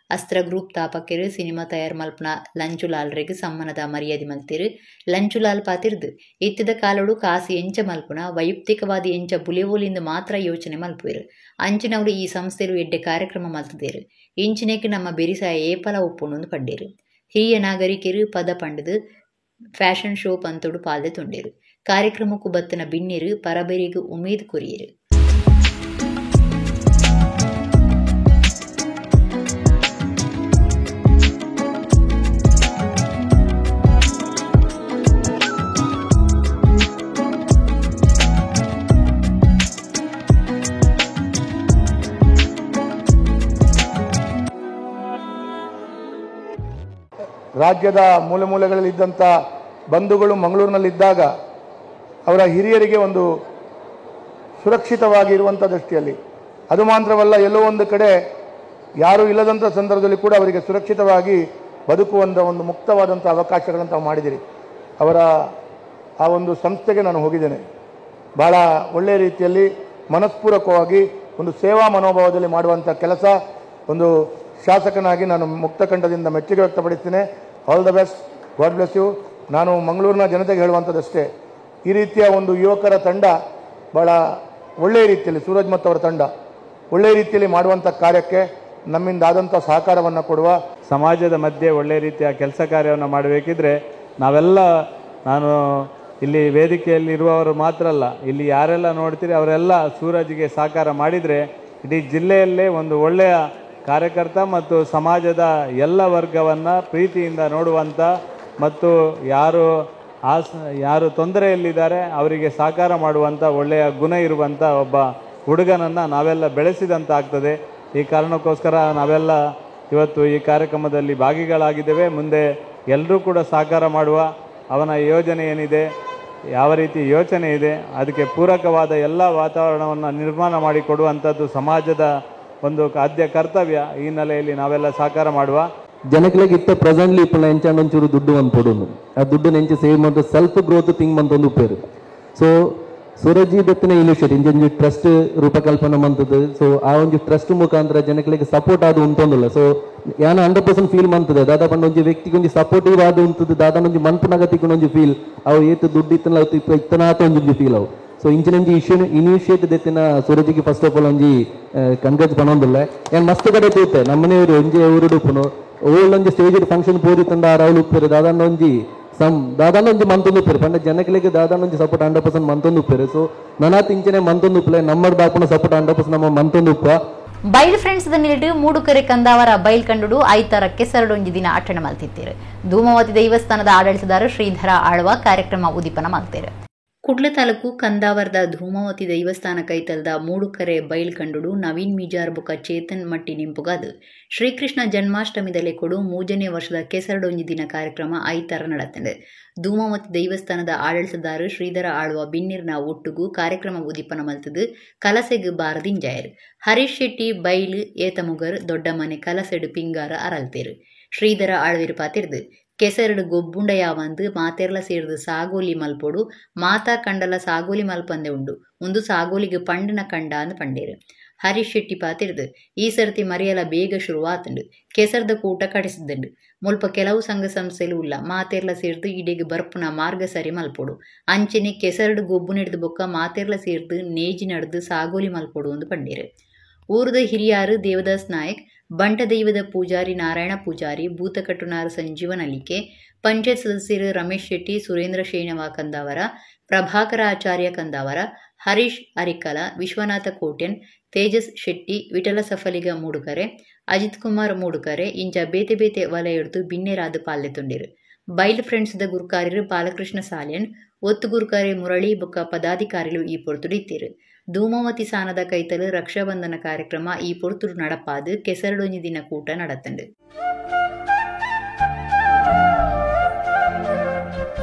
ಅಸ್ತ್ರ ಗ್ರೂಪ್ ತಾಪಕೆರು ಸಿನಿಮಾ ತಯಾರು ಮಲ್ಪನ ಲಂಚುಲಾಲ್ರಿಗೆ ಸಮ್ಮನದ ಮರ್ಯಾದೆ ಮಲ್ತಿರು. ಲಂಚುಲಾಲ್ ಪಾತಿರ್ದು ಎತ್ತಿದ ಕಾಲಡು ಕಾಸು ಎಂಚ ಮಲ್ಪುನ ವೈಯಕ್ತಿಕವಾದಿ ಎಂಚ ಬುಲೆವೋಲಿಂದ ಮಾತ್ರ ಯೋಚನೆ ಮಲ್ಪುವರು. ಅಂಚಿನವರು ಈ ಸಂಸ್ಥೆರು ಎಡ್ಡೆ ಕಾರ್ಯಕ್ರಮ ಮಲ್ತದೇರು. ಇಂಚಿನೇಕೆ ನಮ್ಮ ಬೆರಿಸಾಯ ಏಪಲ ಒಪ್ಪುಂಡು ಪಡ್ಡೇರು. ಹಿರಿಯ ನಾಗರಿಕರು ಪದ ಪಂಡದು ಫ್ಯಾಷನ್ ಶೋ ಪಂತೋಡು ಪಾಲ್ದೆ ತೊಂಡೇರು. ಕಾರ್ಯಕ್ರಮಕ್ಕೂ ಬತ್ತನ ಬಿನ್ನಿರು ಪರಬೆರಿಗೂ ಉಮೇದು ಕೊರಿಯರು. ರಾಜ್ಯದ ಮೂಲೆ ಮೂಲೆಗಳಲ್ಲಿದ್ದಂಥ ಬಂಧುಗಳು ಮಂಗಳೂರಿನಲ್ಲಿದ್ದಾಗ ಅವರ ಹಿರಿಯರಿಗೆ ಒಂದು ಸುರಕ್ಷಿತವಾಗಿರುವಂಥ ದೃಷ್ಟಿಯಲ್ಲಿ, ಅದು ಮಾತ್ರವಲ್ಲ ಎಲ್ಲೋ ಒಂದು ಕಡೆ ಯಾರೂ ಇಲ್ಲದಂಥ ಸಂದರ್ಭದಲ್ಲಿ ಕೂಡ ಅವರಿಗೆ ಸುರಕ್ಷಿತವಾಗಿ ಬದುಕುವಂಥ ಒಂದು ಮುಕ್ತವಾದಂಥ ಅವಕಾಶಗಳನ್ನು ತಾವು ಮಾಡಿದಿರಿ. ಅವರ ಆ ಒಂದು ಸಂಸ್ಥೆಗೆ ನಾನು ಹೋಗಿದ್ದೇನೆ. ಭಾಳ ಒಳ್ಳೆಯ ರೀತಿಯಲ್ಲಿ ಮನಸ್ಪೂರ್ವಕವಾಗಿ ಒಂದು ಸೇವಾ ಮನೋಭಾವದಲ್ಲಿ ಮಾಡುವಂಥ ಕೆಲಸ ಒಂದು ಶಾಸಕನಾಗಿ ನಾನು ಮುಕ್ತಕಂಠದಿಂದ ಮೆಚ್ಚುಗೆ ವ್ಯಕ್ತಪಡಿಸ್ತೇನೆ. All the best, God bless you. ನಾನು ಮಂಗಳೂರಿನ ಜನತೆಗೆ ಹೇಳುವಂಥದ್ದಷ್ಟೇ, ಈ ರೀತಿಯ ಒಂದು ಯುವಕರ ತಂಡ ಭಾಳ ಒಳ್ಳೆಯ ರೀತಿಯಲ್ಲಿ, ಸೂರಜ್ ಮತ್ತು ಅವರ ತಂಡ ಒಳ್ಳೆಯ ರೀತಿಯಲ್ಲಿ ಮಾಡುವಂಥ ಕಾರ್ಯಕ್ಕೆ ನಮ್ಮಿಂದ ಆದಂಥ ಸಹಕಾರವನ್ನು ಕೊಡುವ, ಸಮಾಜದ ಮಧ್ಯೆ ಒಳ್ಳೆಯ ರೀತಿಯ ಕೆಲಸ ಕಾರ್ಯವನ್ನು ಮಾಡಬೇಕಿದ್ರೆ ನಾವೆಲ್ಲ, ನಾನು ಇಲ್ಲಿ ವೇದಿಕೆಯಲ್ಲಿರುವವರು ಮಾತ್ರ ಅಲ್ಲ, ಇಲ್ಲಿ ಯಾರೆಲ್ಲ ನೋಡ್ತೀರಿ ಅವರೆಲ್ಲ ಸೂರಜ್ಗೆ ಸಹಕಾರ ಮಾಡಿದರೆ ಇಡೀ ಜಿಲ್ಲೆಯಲ್ಲೇ ಒಂದು ಒಳ್ಳೆಯ ಕಾರ್ಯಕರ್ತ ಮತ್ತು ಸಮಾಜದ ಎಲ್ಲ ವರ್ಗವನ್ನು ಪ್ರೀತಿಯಿಂದ ನೋಡುವಂಥ ಮತ್ತು ಯಾರು ತೊಂದರೆಯಲ್ಲಿದ್ದಾರೆ ಅವರಿಗೆ ಸಹಕಾರ ಮಾಡುವಂಥ ಒಳ್ಳೆಯ ಗುಣ ಇರುವಂಥ ಒಬ್ಬ ಹುಡುಗನನ್ನು ನಾವೆಲ್ಲ ಬೆಳೆಸಿದಂತಾಗ್ತದೆ. ಈ ಕಾರಣಕ್ಕೋಸ್ಕರ ನಾವೆಲ್ಲ ಇವತ್ತು ಈ ಕಾರ್ಯಕ್ರಮದಲ್ಲಿ ಭಾಗಿಗಳಾಗಿದ್ದೇವೆ. ಮುಂದೆ ಎಲ್ಲರೂ ಕೂಡ ಸಹಕಾರ ಮಾಡುವ, ಅವನ ಯೋಜನೆ ಏನಿದೆ, ಯಾವ ರೀತಿ ಯೋಚನೆ ಇದೆ, ಅದಕ್ಕೆ ಪೂರಕವಾದ ಎಲ್ಲ ವಾತಾವರಣವನ್ನು ನಿರ್ಮಾಣ ಮಾಡಿಕೊಡುವಂಥದ್ದು ಸಮಾಜದ ಒಂದು ಆದ್ಯ ಕರ್ತವ್ಯ. ಈ ಹಿನ್ನೆಲೆಯಲ್ಲಿ ನಾವೆಲ್ಲ ಸಹಕಾರ ಮಾಡುವ. ಜನಗಳಿಗೆ ಇತ್ತ ಪ್ರೆಸೆಂಟ್ಲಿ ఇప్పుడు ఎంచాండి ಒಂಚೂರು ದುಡ್ಡು ಒಂದು ಕೊಡೋನು, ಆ ದುಡ್ಡು ನೆಂಚು ಸೇವ್ ಮಾಡೋದು ಸೆಲ್ಫ್ ಗ್ರೋತ್ ಥಿಂಗ್ ಮಂತೊಂದು ಉಪ್ಪೇರು. ಸೊ ಸೂರಜ್ ಬೆತ್ತಿನ ಇನಿಷಿಯೇಟಿವ್ ಇಂಜಿ ಟ್ರಸ್ಟ್ ರೂಪಕಲ್ಪನೆ ಮಂತದ್ದು. ಸೊ ಆ ಒಂದು ಟ್ರಸ್ಟ್ ಮುಖಾಂತರ ಜನಗಳಿಗೆ ಸಪೋರ್ಟ್ ಆದ ಉಂಟೊಂದಿಲ್ಲ. ಸೊ ಯಾನ 100% ಫೀಲ್ ಮಂತದೆ ದಾದಾ ಪಂಡ ಒಂಜಿ ವ್ಯಕ್ತಿಗೆ ಒಂಜಿ ಸಪೋರ್ಟಿವ್ ಆದ ಉಂಟದ್ದು ದಾದಾ ಒಂಜಿ ಮನ್ಪುನಗತಿಗೆ ಒಂಜಿ ಫೀಲ್ ಅವು ಏತು ದುಡ್ಡು ಇತ್ತನ ಇತ್ತನಾತ ಒಂಜಿ ಫೀಲ್ ಅವು. ಸೊ ಇಂಚಿನಂಜಿ ಇನಿಷಿಯೇಟ್ ದೆತ್ತಿನ ಸೂರಜಿಗೆ ಫಸ್ಟ್ ಆಫ್ ಆಲ್ ಒಂಜಿ ಕನ್ಗ್ರೆಸ್ ಪಣೊಂದಿಲ್ಲ. ಏನು ಮಸ್ತ್ ಕಡೆ ತೂತೆ ನಮ್ಮನೆಯವರು ಒಂಜಿ ಊರುಡುಪ್ಪುನು ಓಳೊಂಜಿ ಸ್ಟೇಜ್ ಫಂಕ್ಷನ್ ಪೂರಿ ತಂಡ ರೌಲು ಉಪ್ಪೇರು ದಾದಾನ ಒಂಜಿ ಮಂತೊಂದು ಉಪ್ಪೇರು ಪಂಡ ಜನಗಳಿಗೆ ದಾದಾನ ಒಂಜಿ ಸಪೋರ್ಟ್ 100% ಮಂತೊಂದು ಉಪ್ಪೇರು. ಸೊ ನನ್ನ ತಿಂಚನೆ ಮಂತೊಂದು ಉಪ್ಪಲೆ ನಮ್ಮಡ್ ದಾಪುನ ಸಪೋರ್ಟ್ 100% ನಮ್ಮ ಮಂತೊಂದು ಉಪ್ಪ. ಬೈಲ್ ಫ್ರೆಂಡ್ಸ್ ನಿಲ್ಡು ಮೂಡುಕೆರೆ ಕಂದಾವರ ಬೈಲ್ ಕಂಡುಡು ಐತರ ಕೆಸರಡೊಂಜಿ ದಿನ ಆಚರಣೆ ಮಲ್ತಿದ್ದೀರು. ಧೂಮಾವತಿ ದೇವಸ್ಥಾನದ ಆಡಳಿತದಾರ ಶ್ರೀಧರ ಆಳ್ವ ಕಾರ್ಯಕ್ರಮ ಉದ್ದೀಪನ ಮಾಡ್ತಾರೆ. ಕುಡ್ಲ ತಾಲೂಕು ಕಂದಾವರದ ಧೂಮಾವತಿ ದೇವಸ್ಥಾನ ಕೈತಲ್ದ ಮೂಡುಕರೆ ಬೈಲ್ ಕಂಡುಡು ನವೀನ್ ಮೀಜಾರ್ ಬುಕ ಚೇತನ್ ಮಟ್ಟಿ ನಿಂಪುಗಾದು ಶ್ರೀಕೃಷ್ಣ ಜನ್ಮಾಷ್ಟಮಿದಲ್ಲಿ ಕೊಡು 3ನೇ ವರ್ಷದ ಕೆಸರಡೊಂಜಿ ದಿನ ಕಾರ್ಯಕ್ರಮ ಐತರ ನಡೆತಿದೆ. ಧೂಮಾವತಿ ದೇವಸ್ಥಾನದ ಆಡಳಿತದಾರ ಶ್ರೀಧರ ಆಳ್ವ ಬಿನ್ನಿರ್ನ ಒಟ್ಟುಗೂ ಕಾರ್ಯಕ್ರಮ ಉದ್ದೀಪನ ಮಲ್ತದು ಕಲಸೆಗ್ ಬಾರದಿಂಜಾಯರು. ಹರೀಶ್ ಶೆಟ್ಟಿ ಬೈಲ್ ಏತಮುಗರ್ ದೊಡ್ಡ ಮನೆ ಕಲಸೆಡು ಪಿಂಗಾರ ಅರಲ್ತೇರು. ಶ್ರೀಧರ ಆಳ್ವಿರು ಪಾತಿರ್ದು ಕೆಸರಡು ಗೊಬ್ಬುಂಡಯ ಬಂದು ಮಾತೆರ್ಲ ಸೇರಿದು ಸಾಗೋಲಿ ಮಲ್ಪೊಡು ಮಾತಾ ಕಂಡಲ ಸಾಗೋಲಿ ಮಲ್ಪಂದೆ ಉಂಡು ಒಂದು ಸಾಗೋಲಿಗೆ ಪಂಡಿನ ಕಂಡ ಅಂದ್ ಪಂಡೇರು. ಹರೀಶ್ ಶೆಟ್ಟಿ ಪಾತಿರ್ದು ಈ ಸರ್ತಿ ಮರೆಯಲ ಬೇಗ ಶುರುವಾತುಂಡು ಕೆಸರದ ಕೂಟ ಕಡಿಸಿದ್ದುಂಡು ಮುಲ್ಪ ಕೆಲವು ಸಂಘ ಸಂಸ್ಥೆಲು ಇಲ್ಲ ಮಾತೆರ್ಲ ಸೇರ್ದು ಇಡೆಗೆ ಬರ್ಪುನ ಮಾರ್ಗ ಸರಿ ಮಲ್ಪೊಡು ಅಂಚೆನೆ ಕೆಸರಡು ಗೊಬ್ಬು ನೆಡ್ದು ಬೊಕ್ಕ ಮಾತೆರ್ಲ ಸೇರ್ದು ನೇಜಿ ನಡೆದು ಸಾಗೋಲಿ ಮಲ್ಪೊಡು ಒಂದು ಪಂಡೇರು. ಊರದ ಹಿರಿಯಾರು ದೇವದಾಸ್ ನಾಯಕ್, ಬಂಟ ದೈವದ ಪೂಜಾರಿ ನಾರಾಯಣ ಪೂಜಾರಿ, ಭೂತಕಟ್ಟುನಾರು ಸಂಜೀವನ್ ಅಲಿಕೆ, ಪಂಚಾಯತ್ ಸದಸ್ಯರು ರಮೇಶ್ ಶೆಟ್ಟಿ, ಸುರೇಂದ್ರ ಶೇಣವ ಕಂದಾವರ, ಪ್ರಭಾಕರ ಆಚಾರ್ಯ ಕಂದಾವರ, ಹರೀಶ್ ಅರಿಕಲ, ವಿಶ್ವನಾಥ ಕೋಟ್ಯನ್, ತೇಜಸ್ ಶೆಟ್ಟಿ, ವಿಠಲ ಸಫಲಿಗ ಮೂಡುಕರೆ, ಅಜಿತ್ ಕುಮಾರ್ ಮೂಡುಕರೆ ಇಂಚ ಬೇತೆ ಬೇತೆ ವಲ ಎಡ್ದು ಬಿನ್ನೆರಾದು ಪಾಲ್ದೆ ತುಂಡಿರು. ಬೈಲ್ ಫ್ರೆಂಡ್ಸ್ದ ಗುರುಕಾರ್ಯರು ಬಾಲಕೃಷ್ಣ ಸಾಲ್ಯನ್, ಒತ್ತು ಗುರುಕಾರ್ಯ ಮುರಳಿ ಬೊಕ್ಕ ಪದಾಧಿಕಾರಿಗಳು ಈ ಪೊರ್ತುಡಿತ್ತಿರು. ಧೂಮಾವತಿ ಸಾನದ ಕೈತಲು ರಕ್ಷಾಬಂಧನ ಕಾರ್ಯಕ್ರಮ ಈ ಪೊರ್ತುಡು ನಡಪಾದು ಕೆಸರಡೊಂಜಿ ದಿನ ಕೂಟ ನಡತಂಡು.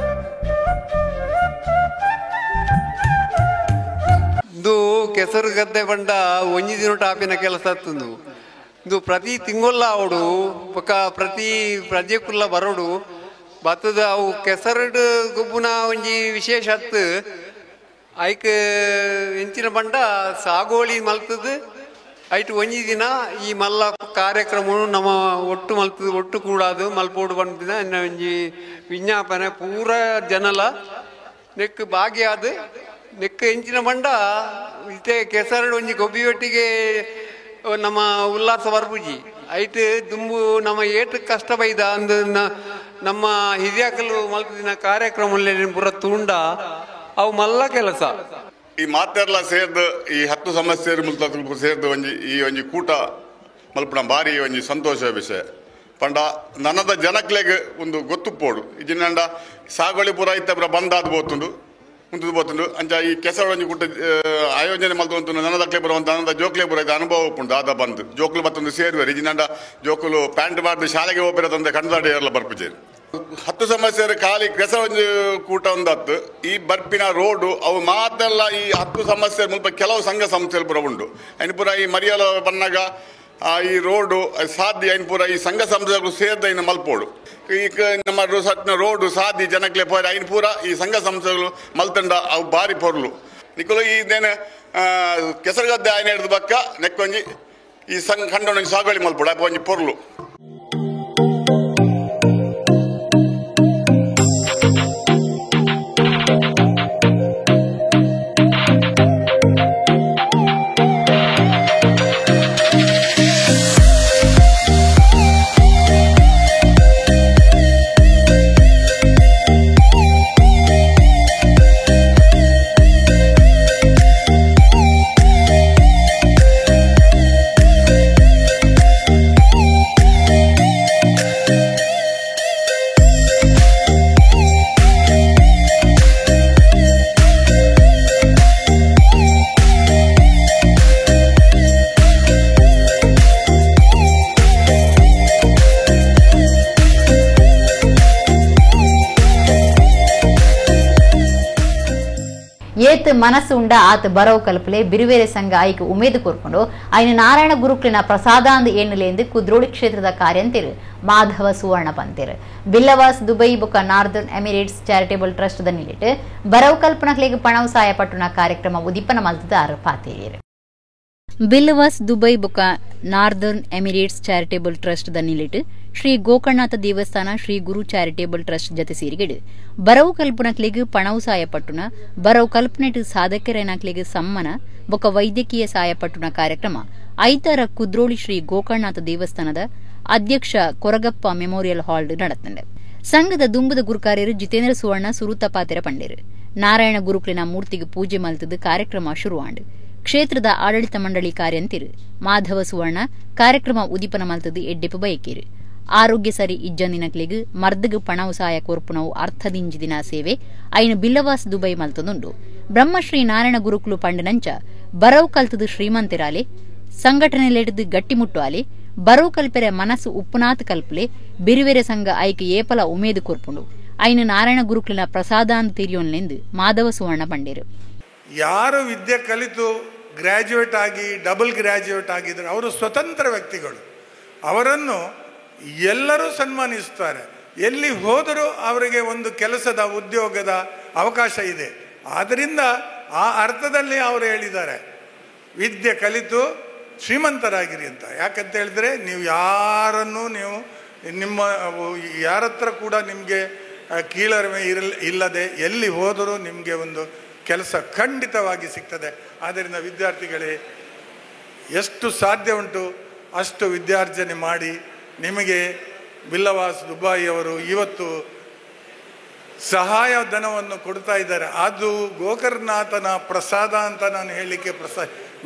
ಇದು ಕೆಸರು ಗದ್ದೆ ಬಂಡ ಒಂಜಿ ದಿನ ಟಾಪಿನ ಕೆಲಸ ಆಗ್ತಂದು ಇದು ಪ್ರತಿ ತಿಂಗೊಲ್ಲ ಅವಡು ಪ್ರತಿ ಪ್ರಜೆಕುಲ್ಲ ಬರೋಡು ಬತ್ತದ ಅವು ಕೆಸರಡು ಗೊಬ್ಬುನ ಒಂಜಿ ವಿಶೇಷ ಹತ್ತು ಐಕ್ ಎಂಚಿನ ಬಂಡ ಸಾಗೋಳಿ ಮಲ್ತದು ಐಟು ಒಂಜಿ ದಿನ ಈ ಮಲ್ಲ ಕಾರ್ಯಕ್ರಮ ನಮ್ಮ ಒಟ್ಟು ಮಲ್ತದು ಒಟ್ಟು ಕೂಡಾದು ಮಲ್ಪೋಡು ಬಂದಿನ ಒಂಜಿ ವಿಜ್ಞಾಪನೆ ಪೂರ ಜನಲ ನೆಕ್ ಭಾಗಿಯಾದ ನೆಕ್ ಎಂಚಿನ ಬಂಡ ಇತ್ತೆ ಕೆಸರಡು ಒಂಜಿ ಗೊಬ್ಬಿ ಒಟ್ಟಿಗೆ ನಮ್ಮ ಉಲ್ಲಾಸ ಬರ್ಪುಜಿ ಐಟ್ ದುಂಬು ನಮ್ಮ ಏಟು ಕಷ್ಟ ಬೈದ ಅಂದು ನಮ್ಮ ಹಿರಿಯಾಕಲು ಮಲ್ಪದಿನ ಕಾರ್ಯಕ್ರಮ ಪೂರ ತೂಂಡ ಅವು ಮಲ್ಲ ಕೆಲಸ ಈ ಮಾತೆರ್ಲ ಸೇರ್ದು ಈ 10 ಸಮಸ್ಯೆರು ಮುಲ್ತ ಸೇರ್ದು ಈ ಒಂಜಿ ಕೂಟ ಮಲ್ಪನ ಬಾರಿ ಒಂಜಿ ಸಂತೋಷ ವಿಷಯ ಪಂಡ ನನ್ನದ ಜನಕ್ಲೆಗ್ ಒಂದು ಗೊತ್ತುಪೋಡು ಇಜಿನಂಡ ಸಾಗೋಳಿ ಪೂರ ಇತ್ತ ಪೂರ ಬಂದಾದ್ ಬೋತುಂಡು ಮುಂದೆ ಬೋತುಂಡು ಅಂಚ ಈ ಕೆಸರ ಒಂಜಿ ಕೂಟ ಆಯೋಜನೆ ಮಲ್ತು ನನ್ನದಕ್ಲೆ ಬರುವಂತ ನನ್ನದ ಜೋಕ್ಲೆ ಪೂರ ಇದು ಅನುಭವ ಉಪ್ಪುಂಡು ಆದ ಬಂದು ಜೋಕ್ಲು ಮತ್ತೊಂದು ಸೇರುವರು ಇಜಿನಂಡ ಜೋಕುಲು ಪ್ಯಾಂಟ್ ಬಾರ್ದು ಶಾಲೆಗೆ ಹೋಗ್ಬಿರೋದಂದ್ರೆ ಕಣ್ಣದಾಡಿ ಎಲ್ಲ ಬರ್ಪುಜೇರು 10 ಸಮಸ್ಯೆ ಖಾಲಿ ಕೆಸ ಒಂದು ಕೂಟ ಒಂದತ್ತು ಈ ಬರ್ಪಿನ ರೋಡು ಅವು ಮಾತೆಲ್ಲ ಈ 10 ಸಮಸ್ಯೆ ಮುಲ್ಪ ಕೆಲವು ಸಂಘ ಸಂಸ್ಥೆಗಳು ಪೂರ ಉಂಟು ಅಯ್ನು ಪೂರ ಈ ಮರಿಯಲ ಬನ್ನಾಗ ಈ ರೋಡು ಸಾಧ್ಯ ಅಯ್ನು ಪೂರ ಈ ಸಂಘ ಸಂಸ್ಥೆಗಳು ಸೇರ್ದ ಇನ್ನು ಮಲ್ಪೋಡು ಈಗ ನಮ್ಮ ಸಟ್ನ ರೋಡು ಸಾಧ್ಯ ಜನಕ್ಕೆ ಪೋರ ಅಯ್ನು ಪೂರ ಈ ಸಂಘ ಸಂಸ್ಥೆಗಳು ಮಲ್ತಂಡ ಅವು ಭಾರಿ ಪೊರ್ಲು ನಿಕ್ಕಲು ಇದೇನು ಕೆಸರುಗದ್ದೆ ಆಯ್ನ ಹಿಡಿದು ಬಕ್ಕ ನೆಕ್ಕೊಂಜಿ ಈ ಸಂಘ ಖಂಡ ಸಾಗುವಳಿ ಮಲ್ಪೋಡು ಅಪ್ಪ ಒಂಜಿ ಪೊರ್ಲು. ಏತ್ ಮನಸ್ಸು ಉಂಡ ಆತ ಬರವು ಕಲ್ಪಲೆ ಬಿರುವೇರೆ ಸಂಘ ಆಯ್ಕೆ ಉಮೇದು ಕೋರ್ಕೊಂಡು ಆಯ್ನ ನಾರಾಯಣ ಗುರುಕ್ಲಿನ ಪ್ರಸಾದಾಂದ ಏಣಲೆಂದು ಕುದ್ರೋಳಿ ಕ್ಷೇತ್ರದ ಕಾರ್ಯಂತಿರು ಮಾಧವ ಸುವರ್ಣ ಪಂತಿರು ಬಿಲ್ಲವಾಸ್ ದುಬೈ ಬೊಕ ನಾರ್ದರ್ನ್ ಎಮಿರೇಟ್ಸ್ ಚಾರಿಟೇಬಲ್ ಟ್ರಸ್ಟ್ ದ ನಿಲಿಟ್ ಬರವು ಕಲ್ಪನಕ್ಲೆಗ್ ಪಣವು ಸಹಾಯ ಪಟ್ಟುನ ಕಾರ್ಯಕ್ರಮ ಉದಿಪನ ಮಲ್ತದ ಪಾತೇರಿಯರು. ಬಿಲ್ಲವಾಸ್ ದುಬೈ ಬೊಕ ನಾರ್ದರ್ನ್ ಎಮಿರೇಟ್ಸ್ ಚಾರಿಟೇಬಲ್ ಟ್ರಸ್ಟ್ ದ ನಿಲಿಟ್ ಶ್ರೀ ಗೋಕರ್ಣನಾಥ ದೇವಸ್ಥಾನ ಶ್ರೀ ಗುರು ಚಾರಿಟೇಬಲ್ ಟ್ರಸ್ಟ್ ಜತೆ ಸೇರಿಗಿಡು ಬರವು ಕಲ್ಪನಕ್ಲೆಗ್ ಪಣವು ಸಹಾಯ ಪಟ್ಟುನ ಬರವು ಕಲ್ಪನೆಟ್ ಸಾಧಕರೇನಾಕ್ಲೆಗ್ ಸಮ್ಮನ ಬೊಕ ವೈದ್ಯಕೀಯ ಸಹಾಯ ಪಟ್ಟುನ ಕಾರ್ಯಕ್ರಮ ಐತಾರ ಕುದ್ರೋಳಿ ಶ್ರೀ ಗೋಕರ್ಣನಾಥ ದೇವಸ್ಥಾನದ ಅಧ್ಯಕ್ಷ ಕೊರಗಪ್ಪ ಮೆಮೋರಿಯಲ್ ಹಾಲ್ ನಡತಂಡೆ. ಸಂಘದ ದುಂಬದ ಗುರುಕಾರ್ಯರು ಜಿತೇಂದ್ರ ಸುವರ್ಣ ಸುರುತ ಪಾತೆರ ಪಂಡೇರು ನಾರಾಯಣ ಗುರುಕ್ಲಿನ ಮೂರ್ತಿಗೆ ಪೂಜೆ ಮಲ್ತದ ಕಾರ್ಯಕ್ರಮ ಶುರುವಾಂಡು. ಕ್ಷೇತ್ರದ ಆಡಳಿತ ಮಂಡಳಿ ಕಾರ್ಯಂತಿರು ಮಾಧವ ಸುವರ್ಣ ಕಾರ್ಯಕ್ರಮ ಉದಿಪನ ಮಲ್ತದು ಎಡ್ಡೆಪು ಬಯಕೇರು. ಆರೋಗ್ಯ ಸರಿ ಇಜ್ಜಂದಿನಕ್ಲೆಗ್ ಮರ್ದಗ್ ಪಣವು ಸಹಾಯ ಕೋರ್ಪುನವು ಅರ್ಥದಿಂಜಿದಿನ ಸೇವೆ ಐನು ಬಿಲ್ಲವಾಸ್ ದುಬೈ ಮಲ್ತದುಂಡು. ಬ್ರಹ್ಮಶ್ರೀ ನಾರಾಯಣ ಗುರುಕುಲು ಪಂಡನಂಚ ಬರವು ಕಲ್ತದು ಶ್ರೀಮಂತಿರಾಲೆ ಸಂಘಟನೆಲೆಡ್ದು ಗಟ್ಟಿಮುಟ್ಟು ಆಲೆ ಬರವು ಕಲ್ಪೆರೆ ಮನಸ್ಸು ಉಪ್ಪುನಾತ್ ಕಲ್ಪಲೆ ಬಿರುವೆರೆ ಸಂಘ ಐಕೆ ಏಪಲ ಉಮೇದು ಕೋರ್ಪುಂಡು ಐನು ನಾರಾಯಣ ಗುರುಕುಲಿನ ಪ್ರಸಾದಾಂತ ತಿರಿಯೋನ್ಲೆಂದು ಮಾಧವ ಸುವರ್ಣ ಪಂಡೇರು. ಯಾರು ವಿದ್ಯೆ ಕಲಿತು ಗ್ರ್ಯಾಜುಯೇಟ್ ಆಗಿ ಡಬಲ್ ಗ್ರ್ಯಾಜುಯೇಟ್ ಆಗಿದ್ದಾರೆ ಅವರು ಸ್ವತಂತ್ರ ವ್ಯಕ್ತಿಗಳು. ಅವರನ್ನು ಎಲ್ಲರೂ ಸನ್ಮಾನಿಸುತ್ತಾರೆ. ಎಲ್ಲಿ ಹೋದರೂ ಅವರಿಗೆ ಒಂದು ಕೆಲಸದ ಉದ್ಯೋಗದ ಅವಕಾಶ ಇದೆ. ಆದ್ದರಿಂದ ಆ ಅರ್ಥದಲ್ಲಿ ಅವರು ಹೇಳಿದ್ದಾರೆ ವಿದ್ಯೆ ಕಲಿತು ಶ್ರೀಮಂತರಾಗಿರಿ ಅಂತ. ಯಾಕಂತ ಹೇಳಿದ್ರೆ ನೀವು ಯಾರನ್ನು ನೀವು ನಿಮ್ಮ ಯಾರ ಹತ್ರ ಕೂಡ ನಿಮಗೆ ಕೀಳರಿಮೆ ಇಲ್ಲದೆ ಎಲ್ಲಿ ಹೋದರೂ ನಿಮಗೆ ಒಂದು ಕೆಲಸ ಖಂಡಿತವಾಗಿ ಸಿಗ್ತದೆ. ಆದ್ದರಿಂದ ವಿದ್ಯಾರ್ಥಿಗಳೇ ಎಷ್ಟು ಸಾಧ್ಯ ಉಂಟು ಅಷ್ಟು ವಿದ್ಯಾರ್ಜನೆ ಮಾಡಿ. ನಿಮಗೆ ಬಿಲ್ಲವಾಸ್ ದುಬಾಯಿ ಅವರು ಇವತ್ತು ಸಹಾಯ ಧನವನ್ನು ಕೊಡ್ತಾ ಇದ್ದಾರೆ. ಅದು ಗೋಕರ್ಣನಾಥನ ಪ್ರಸಾದ ಅಂತ ನಾನು ಹೇಳಲಿಕ್ಕೆ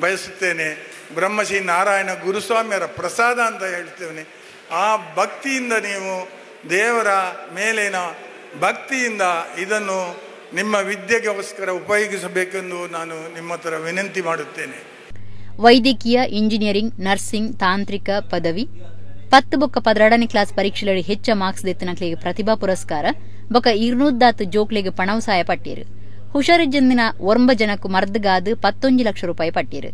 ಬಯಸುತ್ತೇನೆ. ಬ್ರಹ್ಮಶ್ರೀ ನಾರಾಯಣ ಗುರುಸ್ವಾಮಿಯರ ಪ್ರಸಾದ ಅಂತ ಹೇಳ್ತೇನೆ. ಆ ಭಕ್ತಿಯಿಂದ ನೀವು ದೇವರ ಮೇಲಿನ ಭಕ್ತಿಯಿಂದ ಇದನ್ನು ನಿಮ್ಮ ವಿದ್ಯೆಗೋಸ್ಕರ ಉಪಯೋಗಿಸಬೇಕೆಂದು ನಾನು ನಿಮ್ಮ ಹತ್ರ ವಿನಂತಿ ಮಾಡುತ್ತೇನೆ. ವೈದ್ಯಕೀಯ ಇಂಜಿನಿಯರಿಂಗ್ ನರ್ಸಿಂಗ್ ತಾಂತ್ರಿಕ ಪದವಿ 10 ಬೊಕ್ಕ 12ನೇ ಕ್ಲಾಸ್ ಪರೀಕ್ಷೆಯಲ್ಲಿ ಹೆಚ್ಚ ಮಾರ್ಕ್ಸ್ ದೆತ್ತನಕ್ಲೆಗೆ ಪ್ರತಿಭಾ ಪುರಸ್ಕಾರ ಬೊಕ್ಕ 200 ಜೋಕ್ಲೆಗೆ ಪಣವು ಸಹಾಯ ಪಟ್ಟೀರು. ಹುಷಾರಿಜ್ಜಂದಿನ 9 ಜನಕ್ಕೂ ಮರ್ದಗಾದು 11 ಲಕ್ಷ ರೂಪಾಯಿ ಪಟ್ಟೀರು.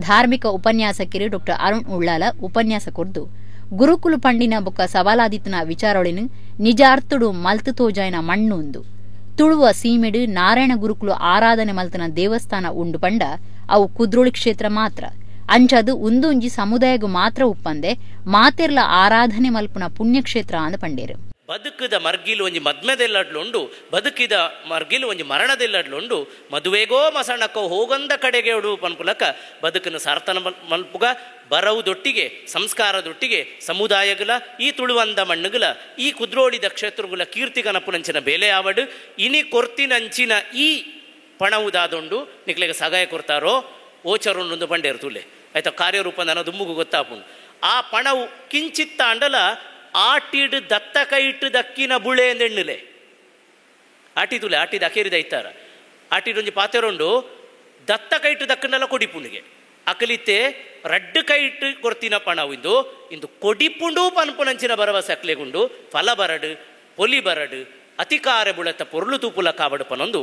ಧಾರ್ಮಿಕ ಉಪನ್ಯಾಸಕಿರು ಡಾಕ್ಟರ್ ಅರುಣ್ ಉಳ್ಳಾಲ ಉಪನ್ಯಾಸ ಕೊರ್ದು ಗುರುಕುಲು ಪಂಡಿನ ಬೊಕ್ಕ ಸವಾಲಾದಿತನ ವಿಚಾರೊಳಿನ ನಿಜ ಅರ್ಥುಡು ಮಲ್ತು ತೋಜಾಯನ ಮಣ್ಣುಂದು ತುಳುವ ಸೀಮೆಡು ನಾರಾಯಣ ಗುರುಕುಲು ಆರಾಧನೆ ಮಲ್ತನ ದೇವಸ್ಥಾನ ಉಂಡು ಪಂಡ ಅವು ಕುದ್ರೋಳಿ ಕ್ಷೇತ್ರ ಮಾತ್ರ ಅಂಚದು ಉಂದೊಂಜಿ ಸಮುದಾಯಗೂ ಮಾತ್ರ ಉಪ್ಪಂದೆ ಮಾತೆರ್ಲ ಆರಾಧನೆ ಮಲ್ಪುನ ಪುಣ್ಯಕ್ಷೇತ್ರ ಅಂದ ಪಂಡೇರು. ಬದುಕಿದ ಮರ್ಗಿಲು ಒಂಜಿ ಮದ್ಮೆದೆಲ್ಲಡ್ಲುಂಡು ಬದುಕಿದ ಮರ್ಗಿಲು ಒಂಜಿ ಮರಣದೆಲ್ಲಡ್ಲುಂಡು ಮದುವೆಗೋ ಮಸಣಕ್ಕೋ ಹೋಗಂದ ಕಡೆಗೆ ಉಡು ಪನ್ಪುಲಕ ಬದುಕನ್ನು ಸಾರ್ತನ ಮಲ್ಪುಗ ಬರವುದೊಟ್ಟಿಗೆ ಸಂಸ್ಕಾರದೊಟ್ಟಿಗೆ ಸಮುದಾಯಗಳ ಈ ತುಳುವಂದ ಮಣ್ಣುಗಳ ಈ ಕುದ್ರೋಳಿದ ಕ್ಷೇತ್ರಗಳ ಕೀರ್ತಿಗನಪುನಂಚಿನ ಬೇಲೆ ಆವಡು ಇನಿ ಕೊರ್ತಿನಂಚಿನ ಈ ಪಣವುದಾದೊಂಡು ನಿಕ್ಲೆಗೆ ಸಗಾಯ ಕೊಡ್ತಾರೋ ಓಚರೊಂದು ಬಂಡೇರು ತುಲೆ ಆಯ್ತಾ ಕಾರ್ಯರೂಪ ನನ್ನ ದುಮ್ಮುಗು ಗೊತ್ತಾಪುಂಡು ಆ ಪಣವು ಕಿಂಚಿತ್ತ ಅಂಡಲ ಆಟಿಡ್ ದತ್ತ ಕೈಟ್ ದಕ್ಕಿನ ಬುಳೆ ಎಂದೆಣ್ಣಲೆ ಆಟಿದುಲೆ ಆಟಿದ ಅಕೇರಿದ ಇತ್ತಾರ ಆಟಿಡೊಂಜಿ ಪಾತೆರೊಂಡು ದತ್ತ ಕೈಟ್ ದಕ್ಕನೆಲ್ಲ ಕೊಡಿಪುಂಡಿಗೆ ಅಕಲಿತ್ತೆ ರಡ್ಡು ಕೈಟ್ ಕೊರ್ತಿನ ಪಣವಿಂದು ಇಂದು ಕೊಡಿಪುಂಡು ಪನ್ಪುನಂಚಿನ ಭರವಸೆ ಅಕ್ಲೆಗುಂಡು ಫಲ ಬರಡು ಪೊಲಿ ಬರಡು ಅತಿಕಾರ ಬುಳತ್ತ ಪೊರ್ಲು ತೂಪುಲ ಕಾವಡು ಪನೊಂದು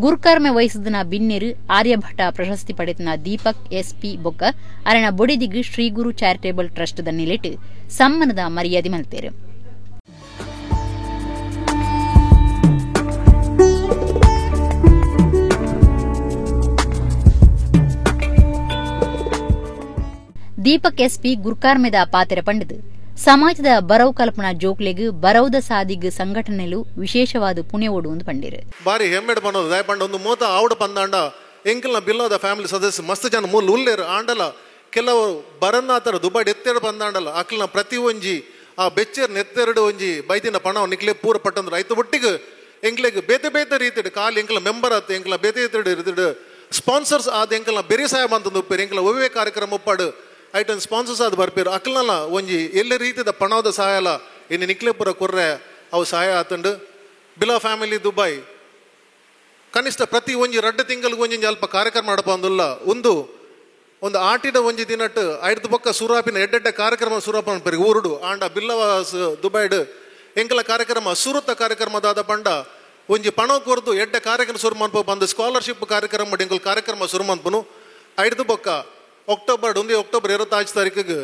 ಗುರ್ಕರ್ಮೆ ವಹಿಸಿದನ ಬಿನ್ನೆರು ಆರ್ಯಭಟ ಪ್ರಶಸ್ತಿ ಪಡೆತನ ದೀಪಕ್ ಎಸ್ಪಿ ಬೊಕ್ಕ ಅರಣ ಬೊಡಿದಿಗು ಶ್ರೀ ಗುರು ಚಾರಿಟೇಬಲ್ ಟ್ರಸ್ಟ್ ದ ನಿಲೆಟ್ ಸಮ್ಮನದ ಮರ್ಯಾದೆ ಮಲ್ತೇರು. ದೀಪಕ್ ಎಸ್ಪಿ ಗುರ್ಕಾರ್ಮೆದ ಪಾತೆರ ಪಂಡದು ಸಮಾಜದ ಬರವು ಕಲ್ಪನಾ ಜೋಕ್ಲೆಗ್ ಬರವುದ ಸಾದಿಗ್ ಸಂಘಟನೆಲು ವಿಶೇಷವಾದ ಪುಣ್ಯ ಓಡುವುದು ಪಂಡಿರು ಬಾರಿ ಹೆಮ್ಮೆಡ್ ಪನ್ನೋದು ದಯ ಪಂಡ ಒಂದು ಮೂತ ಆವಡ ಪಂದಾಂಡ ಎಂಕಲ್ನ ಬಿಲ್ಲೋದ ಫ್ಯಾಮಿಲಿ ಸದಸ್ಯ ಮಸ್ತ್ ಜನ ಮೂಲ ಉಲ್ಲೇರು ಆಂಡಲ ಕೆಲವು ಬರನ್ನಾತರ ದುಬಾಡಿ ಎತ್ತೆರಡು ಬಂದಾಂಡಲ್ಲ ಅಕ್ಲನ ಪ್ರತಿ ಒಂಜಿ ಆ ಬೆಚ್ಚರ್ ನೆತ್ತೆರಡು ಒಂಜಿ ಬೈತಿನ ಪಣ ನಿಕ್ಲೆ ಪೂರ ಪಟ್ಟಂದ್ರೆ ಐತು ಒಟ್ಟಿಗೆ ಎಂಕ್ಲೆಗ್ ಬೇತೆ ಬೇತೆ ರೀತಿಡ್ ಕಾಲಿ ಎಂಕಲ ಮೆಂಬರ್ ಆತ ಎಂಕಲ ಬೇತೆ ರೀತಿಡ್ ಸ್ಪಾನ್ಸರ್ಸ್ ಆದ ಎಂಕಲ್ನ ಬೆರಿ ಸಹಾಯ ಬಂತಂದು ಉಪ್ಪೇರು ಎಂಕಲ ಒವ್ವೇ ಕಾರ್ಯಕ್ರಮ ಉಪ್ಪಾಡು ಐಟನ್ ಸ್ಪಾನ್ಸರ್ಸ್ ಆದ ಬರ್ಪೇರು ಅಕ್ಲಲ್ಲ ಒಂಜಿ ಎಲ್ಲ ರೀತಿಯ ಪಣದ ಸಹಾಯ ಇನ್ನು ನಿಕ್ಲೆ ಪುರ ಕೊರ್ರೆ ಅವು ಸಹಾಯ ಆತಂಡು ಬಿಲಾ ಫ್ಯಾಮಿಲಿ ದುಬೈ ಕನಿಷ್ಠ ಪ್ರತಿ ಒಂಜಿ 2 ತಿಂಗಳಿಗೆ ಒಂಜಿ ಅಲ್ಪ ಕಾರ್ಯಕ್ರಮ ಮಾಡಪ್ಪ ಅಂದುಲ್ಲ ಒಂದು ಆಟಿದ ಒಂಜಿ ದಿನಟ್ಟು ಐದು ಪಕ್ಕ ಸುರಾಪಿನ ಎಡ್ಡೆಡ್ಡೆ ಕಾರ್ಯಕ್ರಮ ಸುರಾಪ ಅನ್ಪೇರಿ ಊರುಡು ಆಂಡ ಬಿಲ್ಲವಾಸ್ ದುಬೈಡ್ ಎಂಕಲ ಕಾರ್ಯಕ್ರಮ ಸುರುತ್ತ ಕಾರ್ಯಕ್ರಮದಾದ ಪಂಡ ಒಂಜಿ ಪಣ ಕೊರ್ದು ಎಡ್ಡೆ ಕಾರ್ಯಕ್ರಮ ಸುರು ಮನ್ಪ ಬಂದು ಸ್ಕಾಲರ್ಶಿಪ್ ಕಾರ್ಯಕ್ರಮ ಎಂಕಲ್ ಕಾರ್ಯಕ್ರಮ ಸುರು ಮನ್ಪನು ಐದು ಪಕ್ಕ ಅಕ್ಟೋಬರ್ 25 ತಾರೀಕಿಗೆ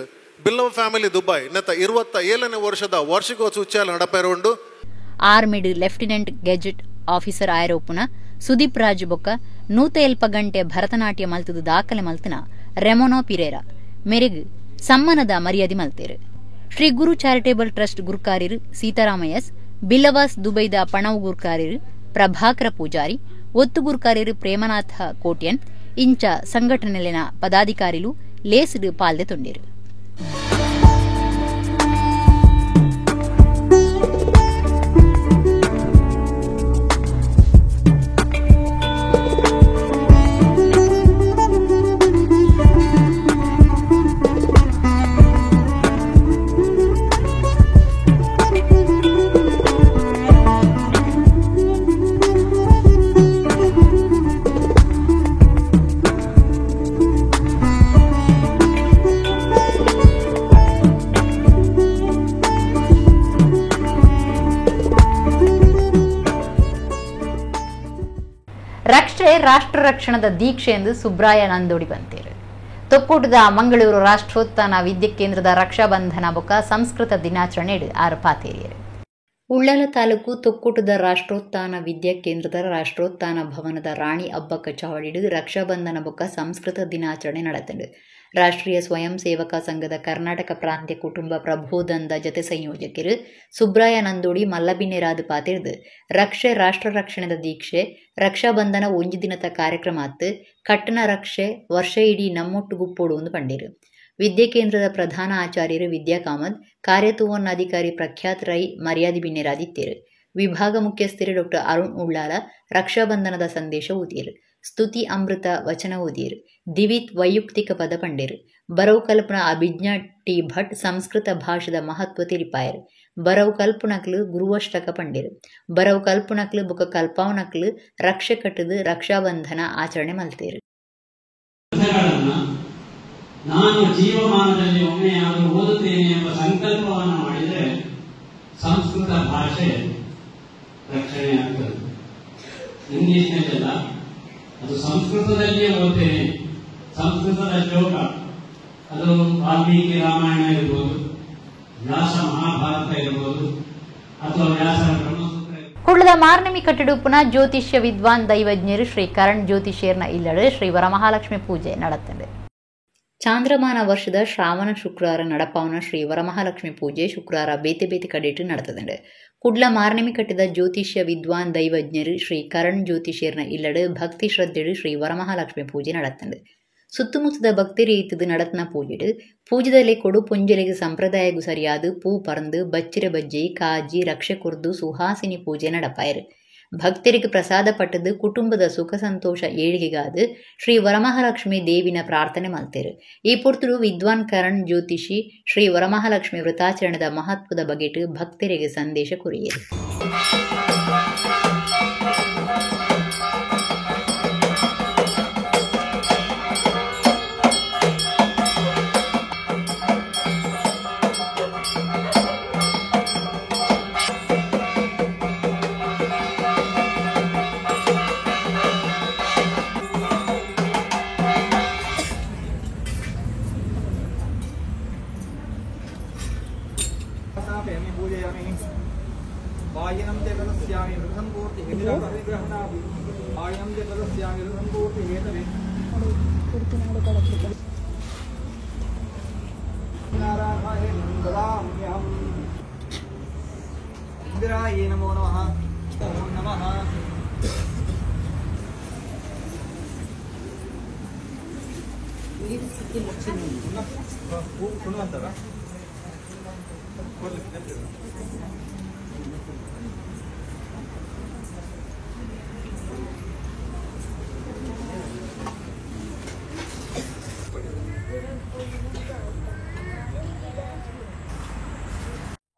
ಬಿಲ್ಲವ ಫ್ಯಾಮಿಲಿ ದುಬೈ ನೆತ್ತ 27ನೇ ವರ್ಷದ ವಾರ್ಷಿಕೋತ್ಸವ ಉಚ್ಚಾಲ ನಡಪೇರುಂಡು ಆರ್ಮಿಡ್ ಲೆಫ್ಟಿನೆಂಟ್ ಗೆಜೆಟ್ ಆಫೀಸರ್ ಆಯರೋಪುನ ಸುದೀಪ್ ರಾಜ್ ಬೊಕ್ಕ 107 ಗಂಟೆ ಭರತನಾಟ್ಯ ಮಲ್ತದು ದಾಖಲೆ ಮಲ್ತನ ರೆಮೊನೋ ಪಿರೇರಾ ಮೆರೆಗ್ ಸಮ್ಮನದ ಮರ್ಯಾದೆ ಮಲ್ತೇರು. ಶ್ರೀ ಗುರು ಚಾರಿಟೇಬಲ್ ಟ್ರಸ್ಟ್ ಗುರ್ಕಾರಿರು ಸೀತಾರಾಮಯ್ಯಸ್ ಬಿಲ್ಲವಾಸ್ ದುಬೈದ ಪಣವು ಗುರ್ಕಾರಿರು ಪ್ರಭಾಕರ ಪೂಜಾರಿ ಒತ್ತು ಗುರ್ಕಾರಿರು ಪ್ರೇಮನಾಥ ಕೋಟ್ಯನ್ ಇಂಚ ಸಂಘಟನೆಲಿನ ಪದಾಧಿಕಾರಿಲು ಲೇಸುಡು ಪಾಲ್ದೆ ತೊಂಡಿರು. ರಕ್ಷೆ ರಾಷ್ಟ್ರ ರಕ್ಷಣದ ದೀಕ್ಷೆ ಎಂದು ಸುಬ್ರಾಯ ನಂದೋಡಿ ಬಂತೇರು. ತೊಕ್ಕೂಟದ ಮಂಗಳೂರು ರಾಷ್ಟ್ರೋತ್ಥಾನ ವಿದ್ಯಾಕೇಂದ್ರದ ರಕ್ಷಾಬಂಧನ ಬೊಕ್ಕ ಸಂಸ್ಕೃತ ದಿನಾಚರಣೆ ಆರ್ಪಾತೇರಿಯರು. ಉಳ್ಳಾಲ ತಾಲೂಕು ತೊಕ್ಕೂಟದ ರಾಷ್ಟ್ರೋತ್ಥಾನ ವಿದ್ಯಾಕೇಂದ್ರದ ರಾಷ್ಟ್ರೋತ್ಥಾನ ಭವನದ ರಾಣಿ ಹಬ್ಬಕ್ಕ ಚಾವಡಿಡು ರಕ್ಷಾಬಂಧನ ಬೊಕ್ಕ ಸಂಸ್ಕೃತ ದಿನಾಚರಣೆ ನಡೆತಂಡು. ರಾಷ್ಟ್ರೀಯ ಸ್ವಯಂ ಸೇವಕ ಸಂಘದ ಕರ್ನಾಟಕ ಪ್ರಾಂತ್ಯ ಕುಟುಂಬ ಪ್ರಬೋಧನದ ಜತೆ ಸಂಯೋಜಕರು ಸುಬ್ರಾಯ ನಂದೋಡಿ ಮಲ್ಲಬಿನ್ನೆರಾದು ಪಾತಿರ್ದು ರಕ್ಷೆ ರಾಷ್ಟ್ರ ರಕ್ಷಣದ ದೀಕ್ಷೆ ರಕ್ಷಾಬಂಧನ ಒಂಜಿ ದಿನದ ಕಾರ್ಯಕ್ರಮ ಅತ್ತು ಕಟ್ಟಣ ರಕ್ಷೆ ವರ್ಷ ಇಡೀ ನಮ್ಮೊಟ್ಟುಗುಪ್ಪೋಡು ಒಂದು ಪಂಡಿರು. ವಿದ್ಯಾಕೇಂದ್ರದ ಪ್ರಧಾನ ಆಚಾರ್ಯರು ವಿದ್ಯಾ ಕಾಮತ್, ಕಾರ್ಯತುವನ್ನ ಅಧಿಕಾರಿ ಪ್ರಖ್ಯಾತ್ ರೈ ಮರ್ಯಾದೆ ಬಿನ್ನೆರಾದಿತ್ತೇರು. ವಿಭಾಗ ಮುಖ್ಯಸ್ಥರು ಡಾಕ್ಟರ್ ಅರುಣ್ ಉಳ್ಳಾಲ ರಕ್ಷಾಬಂಧನದ ಸಂದೇಶ ಓದಿಯರು. ಸ್ತುತಿ ಅಮೃತ ವಚನ ಓದಿಯರು. ದಿವಿತ್ ವೈಯಕ್ತಿಕ ಪದ ಪಂಡೇರು. ಬರವು ಕಲ್ಪನಾ ಅಭಿಜ್ಞಾ ಟಿ ಭಟ್ ಸಂಸ್ಕೃತ ಭಾಷೆದ ಮಹತ್ವ ತಿಳಿಪಾಯರು. ಬರವು ಕಲ್ಪನಕ್ಲು ಗುರುವಷ್ಟಕ ಪಂಡೇರು. ಬರವು ಕಲ್ಪನಕ್ಲು ಬೊಕ ಕಲ್ಪಾವನಕ್ಲು ರಕ್ಷೆ ಕಟ್ಟದು ರಕ್ಷಾಬಂಧನ ಆಚರಣೆ ಮಲ್ತೇರು. ನಾನು ಜೀವಮಾನದಲ್ಲಿ ಒಮ್ಮೆಯಾದರೂ ಓದುತ್ತೇನೆ ಎಂಬ ಸಂಕಲ್ಪವನ್ನು ಮಾಡಿದರೆ ಸಂಸ್ಕೃತ ಭಾಷೆ ರಕ್ಷಣೆ ಆಗ್ತದೆ. ಇಂಗ್ಲಿಷ್ನಲ್ಲೆಲ್ಲ ಅದು ಸಂಸ್ಕೃತದಲ್ಲಿಯೇ ಓದ್ತೇನೆ, ಸಂಸ್ಕೃತದ ಶ್ಲೋಕ, ಅದು ವಾಲ್ಮೀಕಿ ರಾಮಾಯಣ ಇರ್ಬೋದು, ವ್ಯಾಸ ಮಹಾಭಾರತ ಇರ್ಬೋದು, ಅಥವಾ ವ್ಯಾಸರ ಬ್ರಹ್ಮಸೂತ್ರ. ಕುಳ್ಳದ ಮಾರ್ನಮಿ ಕಟ್ಟಡ ಪುನಃ ಜ್ಯೋತಿಷ್ಯ ವಿದ್ವಾನ್ ದೈವಜ್ಞರು ಶ್ರೀ ಕರಣ್ ಜ್ಯೋತಿಷ್ಯರ್ನ ಇಲ್ಲಡೆ ಶ್ರೀ ವರಮಹಾಲಕ್ಷ್ಮಿ ಪೂಜೆ ನಡೆತ್ತದೆ. ಚಾಂದ್ರಮಾನ ವರ್ಷದ ಶ್ರಾವಣ ಶುಕ್ರವಾರ ನಡಪಾವನ ಶ್ರೀ ವರಮಹಾಲಕ್ಷ್ಮಿ ಪೂಜೆ ಶುಕ್ರವಾರ ಬೇತೆ ಬೇತೆ ಕಡೆಯಿಟ್ಟು ನಡೆತದೆ. ಕುಡ್ಲ ಮಾರ್ನಮಿ ಕಟ್ಟಿದ ಜ್ಯೋತಿಷ್ಯ ವಿದ್ವಾನ್ ದೈವಜ್ಞರು ಶ್ರೀ ಕರಣ್ ಜ್ಯೋತಿಷ್ಯರ್ನ ಇಲ್ಲಡೆ ಭಕ್ತಿ ಶ್ರದ್ಧೆಡು ಶ್ರೀ ವರಮಹಾಲಕ್ಷ್ಮಿ ಪೂಜೆ ನಡೆತದೆ. ಸುತ್ತಮುತ್ತದ ಭಕ್ತರು ಈತದು நடத்தின பூஜைடு பூஜைதலை கொடு பொஞ்சலிಗೆ ಸಂಪ್ರದಾಯಗೂ ಸರಿಯಾದ ಪೂ ಪರಂದು ಬಚ್ಚಿರ ಬಜ್ಜಿ ಕಾಜಿ ರಕ್ಷೆ ಕುರ್ದು ಸುಹಾಸಿನಿ ಪೂಜೆ ನಡಪಾಯರು. ಭಕ್ತರಿಗೆ ಪ್ರಸಾದ ಪಟ್ಟದು ಕುಟುಂಬದ ಸುಖ ಸಂತೋಷ ಏಳಿಗೆಗಾದ ಶ್ರೀ ವರಮಹಾಲಕ್ಷ್ಮಿ ದೇವಿನ ಪ್ರಾರ್ಥನೆ ಮಾಡ್ತೇರು. ಈ ಪುರ್ತರು ವಿದ್ವಾನ್ ಕರಣ್ ಜ್ಯೋತಿಷಿ ಶ್ರೀ ವರಮಹಾಲಕ್ಷ್ಮಿ ವ್ರತಾಚರಣದ ಮಹತ್ವದ ಬಗೆಟ್ ಭಕ್ತರಿಗೆ ಸಂದೇಶ ಕೊರಿಯರು. ಇಂದಿರಾಯೇ ನಮೋ ನಮಃ. ಓಂ ನಮಃ.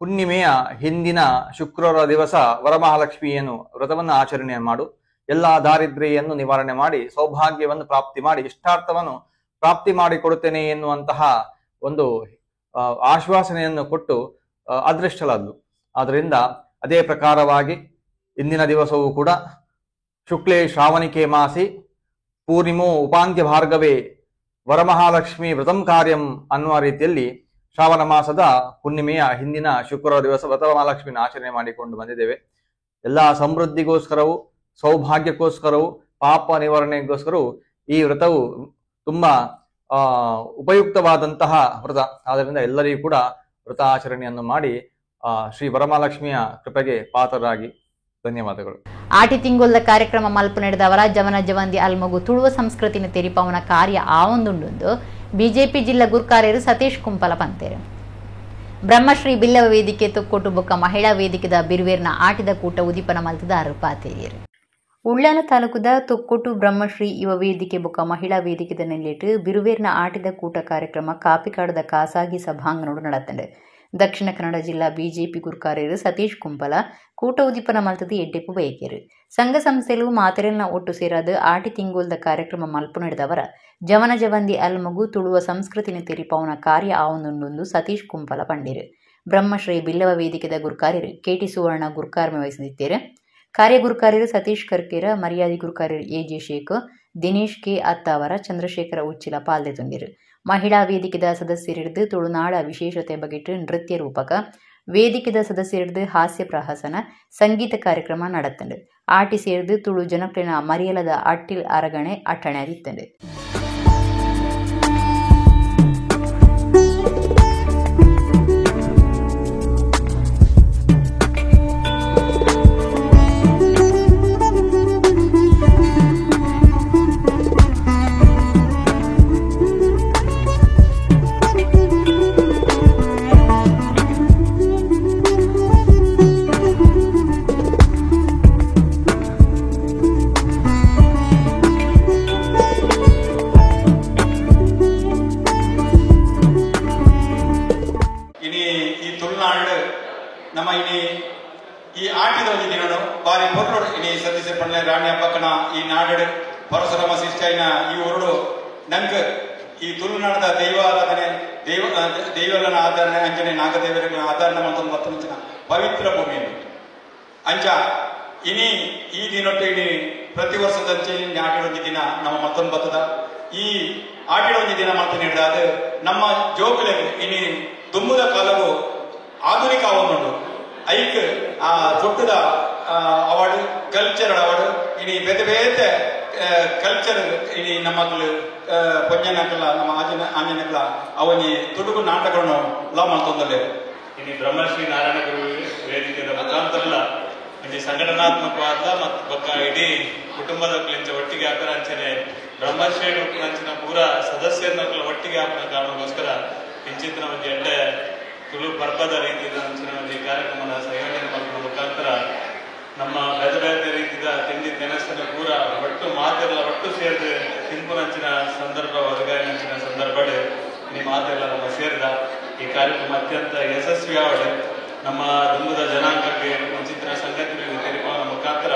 ಹುಣ್ಣಿಮೆಯ ಹಿಂದಿನ ಶುಕ್ರವಾರ ದಿವಸ ವರಮಹಾಲಕ್ಷ್ಮಿಯನ್ನು ವ್ರತವನ್ನು ಆಚರಣೆ ಮಾಡು. ಎಲ್ಲಾ ದಾರಿದ್ರ್ಯವನ್ನು ನಿವಾರಣೆ ಮಾಡಿ ಸೌಭಾಗ್ಯವನ್ನು ಪ್ರಾಪ್ತಿ ಮಾಡಿ ಇಷ್ಟಾರ್ಥವನ್ನು ಪ್ರಾಪ್ತಿ ಮಾಡಿಕೊಡುತ್ತೇನೆ ಎನ್ನುವಂತಹ ಒಂದು ಆಶ್ವಾಸನೆಯನ್ನು ಕೊಟ್ಟು ಅದೃಷ್ಟಲಾದ್ಲು. ಆದ್ದರಿಂದ ಅದೇ ಪ್ರಕಾರವಾಗಿ ಇಂದಿನ ದಿವಸವೂ ಕೂಡ ಶುಕ್ಲೇ ಶ್ರಾವಣಿಕೆ ಮಾಸಿ ಪೂರ್ಣಿಮೋ ಉಪಾಂತ್ಯ ಭಾರ್ಗವೇ ವರಮಹಾಲಕ್ಷ್ಮಿ ವ್ರತಂ ಕಾರ್ಯಂ ಅನ್ನುವ ರೀತಿಯಲ್ಲಿ ಶ್ರಾವಣ ಮಾಸದ ಹುಣ್ಣಿಮೆಯ ಹಿಂದಿನ ಶುಕ್ರವಾರ ದಿವಸ ವರಮಹಾಲಕ್ಷ್ಮಿನ ಆಚರಣೆ ಮಾಡಿಕೊಂಡು ಬಂದಿದ್ದೇವೆ. ಎಲ್ಲ ಸಮೃದ್ಧಿಗೋಸ್ಕರವೂ ಸೌಭಾಗ್ಯಕ್ಕೋಸ್ಕರವೂ ಪಾಪ ನಿವಾರಣೆಗೋಸ್ಕರವೂ ಈ ವ್ರತವು ತುಂಬಾ ಉಪಯುಕ್ತವಾದಂತಹ ವ್ರತ. ಆದ್ದರಿಂದ ಎಲ್ಲರಿಗೂ ಕೂಡ ವ್ರತ ಆಚರಣೆಯನ್ನು ಮಾಡಿ ಶ್ರೀ ವರಮಹಾಲಕ್ಷ್ಮಿಯ ಕೃಪೆಗೆ ಪಾತ್ರರಾಗಿ. ಧನ್ಯವಾದಗಳು. ಆಟಿ ತಿಂಗೊಲ್ದ ಕಾರ್ಯಕ್ರಮ ಮಲ್ಪ ನಡೆದವರ ಜವನ ಜವಂದಿ ಅಲ್ಮಗು ತುಳುವ ಸಂಸ್ಕೃತಿನ ತೆರಿಪವನ ಕಾರ್ಯ ಆವೊಂದುಂಡು ಬಿಜೆಪಿ ಜಿಲ್ಲಾ ಗುರ್ಕಾರ್ಯರು ಸತೀಶ್ ಕುಂಪಲ ಪಂತೇರು. ಬ್ರಹ್ಮಶ್ರೀ ಬಿಲ್ಲವ ವೇದಿಕೆ ತೊಕ್ಕೊಟ್ಟು ಬೊಕ್ಕ ಮಹಿಳಾ ವೇದಿಕೆದ ಬಿರುವೇರ್ನ ಆಟಿದ ಕೂಟ ಉದಿಪನ ಮಲ್ತದ ಅರುಪಾತೇರಿಯರು. ಉಳ್ಳಾಲ ತಾಲೂಕದ ತೊಕ್ಕೊಟ್ಟು ಬ್ರಹ್ಮಶ್ರೀ ಯುವ ವೇದಿಕೆ ಬೊಕ್ಕ ಮಹಿಳಾ ವೇದಿಕೆದ ನೆಲ್ಲಿಟ್ಟು ಬಿರುವೇರ್ನ ಆಟಿದ ಕೂಟ ಕಾರ್ಯಕ್ರಮ ಕಾಪಿಕಾಡದ ಖಾಸಗಿ ಸಭಾಂಗಣೋಡು ನಡೆತಂಡೆ. ದಕ್ಷಿಣ ಕನ್ನಡ ಜಿಲ್ಲಾ ಬಿಜೆಪಿ ಗುರ್ಕಾರ್ಯರು ಸತೀಶ್ ಕುಂಪಲ ಕೂಟ ಉದಿಪನ ಮಲ್ತದ ಎಡ್ಡೆಪ್ಪು ಬಯಕೆರು. ಸಂಘ ಸಂಸ್ಥೆಲು ಮಾತೆರೆಲ್ನ ಒಟ್ಟು ಸೇರಾದ ಆಟಿ ತಿಂಗೋಲ್ದ ಕಾರ್ಯಕ್ರಮ ಮಲ್ಪು ನಡೆದವರ ಜವನ ಜವಂದಿ ಅಲ್ಮಗು ತುಳುವ ಸಂಸ್ಕೃತಿನ ತೆರಿಪವನ ಕಾರ್ಯ ಆವೊಂದುಂಡು ಸತೀಶ್ ಕುಂಪಲ ಪಂಡಿರು. ಬ್ರಹ್ಮಶ್ರೀ ಬಿಲ್ಲವ ವೇದಿಕೆದ ಗುರ್ಕಾರ್ಯರು ಕೆಟಿ ಸುವರ್ಣ ಗುರ್ಕಾರ್ಮೆ ವಹಿಸಿದ್ದೇರು. ಕಾರ್ಯ ಗುರ್ಕಾರ್ಯರು ಸತೀಶ್ ಕರ್ಕೇರ, ಮರ್ಯಾದಿ ಗುರ್ಕಾರ್ಯರು ಎಜೆ ಶೇಖ್, ದಿನೇಶ್ ಕೆ ಅತ್ತಾವರ, ಚಂದ್ರಶೇಖರ ಉಚ್ಚಿಲ ಪಾಲ್ದೆ ತುಂಬಿರು. ಮಹಿಳಾ ವೇದಿಕೆದ ಸದಸ್ಯರಿಡ್ದು ತುಳುನಾಡ ವಿಶೇಷತೆ ಬಗೆಟ್ಟು ನೃತ್ಯ ರೂಪಕ, ವೇದಿಕೆದ ಸದಸ್ಯರಿಡ್ದು ಹಾಸ್ಯ ಪ್ರಹಸನ, ಸಂಗೀತ ಕಾರ್ಯಕ್ರಮ நடத்தண்டு. ಆಟಿ ಸೇರಿದು ತುಳು ಜನಕ್ಲಿನ ಮರಿಯಲದ ಅಟ್ಟಿಲ್ ಅರಗಣೆ ಅಟ್ಟಣೆ ಆದಿತ್ತಂಡು. ನಮ್ಮ ಈ ಆಟಿದ ಒಂದು ದಿನನು ಬಾರಿ ಪೊರ್ಲೋಡು ಇನಿ ಸದಸ್ಯ ಪಂಡ್ಲೆ ರಾಣಿ ಹಬ್ಬಕ್ಕನ ಈ ನಾಡು ಪರಶುರಾಮ ಶಿಷ್ಟೈನ ಈ ಊರುಡು ನಂಗ ಈ ತುಳುನಾಡದ ದೈವಾರಾಧನೆ ದೈವಲನ ಆಧಾರಣೆ ಅಂಜನೆ ನಾಗದೇವರ ಆಧಾರಣೆ ಮತ್ತೊಂದು ಮತ್ತೊಂದಿನ ಪವಿತ್ರ ಭೂಮಿಯನ್ನು ಅಂಚ ಇನಿ ಈ ದಿನೊಟ್ಟು ಇನಿ ಪ್ರತಿ ವರ್ಷದಂಚೆ ಆಟಿಡೋಗಿ ದಿನ ನಮ್ಮ ಮತ್ತೊಂದು ಬತ್ತದ ಈ ಆಟಿಡ ಒಂಜಿ ದಿನ ಮಾಡ್ತಾ ನೀಡಿದ ಅದು ನಮ್ಮ ಜೋಕುಲೆಗೆ ಇನಿ ದುಂಬುದ ಕಾಲವು ಆಧುನಿಕ ಅವನುಂಡು ಐಕ್ ಆ ದೊಡ್ಡದ ಅವಾರ್ಡ್ ಕಲ್ಚರಲ್ ಅವಾರ್ಡ್ ಇನಿ ಬೇತೆ ಬೇತೆ ಕಲ್ಚರ್ ಇನಿ ನಮ್ಮಕ್ಲು ಪೊಂಜನಕಲ ನಮ್ಮ ಆಂಜನಕಲ ಅವನಿ ತುಡುಗು ನಾಟಕಗಳನ್ನು ಲಾ ಮಾಡ್ತೊಂದಲ್ಲೇ ಇನಿ ಬ್ರಹ್ಮಶ್ರೀ ನಾರಾಯಣ ಗುರು ವೇದಿಕೆದ ಮುಖಾಂತರ ಒಂದು ಸಂಘಟನಾತ್ಮಕವಾದ ಮತ್ತು ಬೊಕ್ಕ ಇಡೀ ಕುಟುಂಬದ ಒಟ್ಟಿಗೆ ಹಾಕರ ಅಂಚನೆ ಬ್ರಹ್ಮಶ್ರೀ ಅಂಚಿನ ಪೂರ ಸದಸ್ಯರನ್ನ ಒಟ್ಟಿಗೆ ಹಾಕಿನ ಕಾರಣಕ್ಕೋಸ್ಕರ ಕಿಂಚಿತ್ತಿನ ಒಂದು ಎಡ್ಡೆ ತುಳು ಪರ್ಬದ ರೀತಿಯ ಅಂಚಿನ ಒಂದು ಕಾರ್ಯಕ್ರಮದ ಸಂಯೋಜನೆ ಮಾಡುವ ಮುಖಾಂತರ ನಮ್ಮ ಬೇರೆ ಬೇರೆ ರೀತಿಯ ತಿಂಡಿ ನೆನಸಿನ ಪೂರ ಒಟ್ಟು ಮಾತೆಲ್ಲ ಒಟ್ಟು ಸೇರಿದ ತಿಂಪುನಂಚಿನ ಸಂದರ್ಭ ವರ್ಗಾಯಿನಂಚಿನ ಸಂದರ್ಭ ಈ ಮಾತೆಲ್ಲ ನಮ್ಮ ಸೇರಿದ ಈ ಕಾರ್ಯಕ್ರಮ ಅತ್ಯಂತ ಯಶಸ್ವಿ ಆವಡೆ ನಮ್ಮ ದುಂಬುದ ಜನಾಂಗಕ್ಕೆ ಮುಂಚಿನ ಸಂಗತಿಗಳಿಗೆ ತೆರೆಯುವ ಮುಖಾಂತರ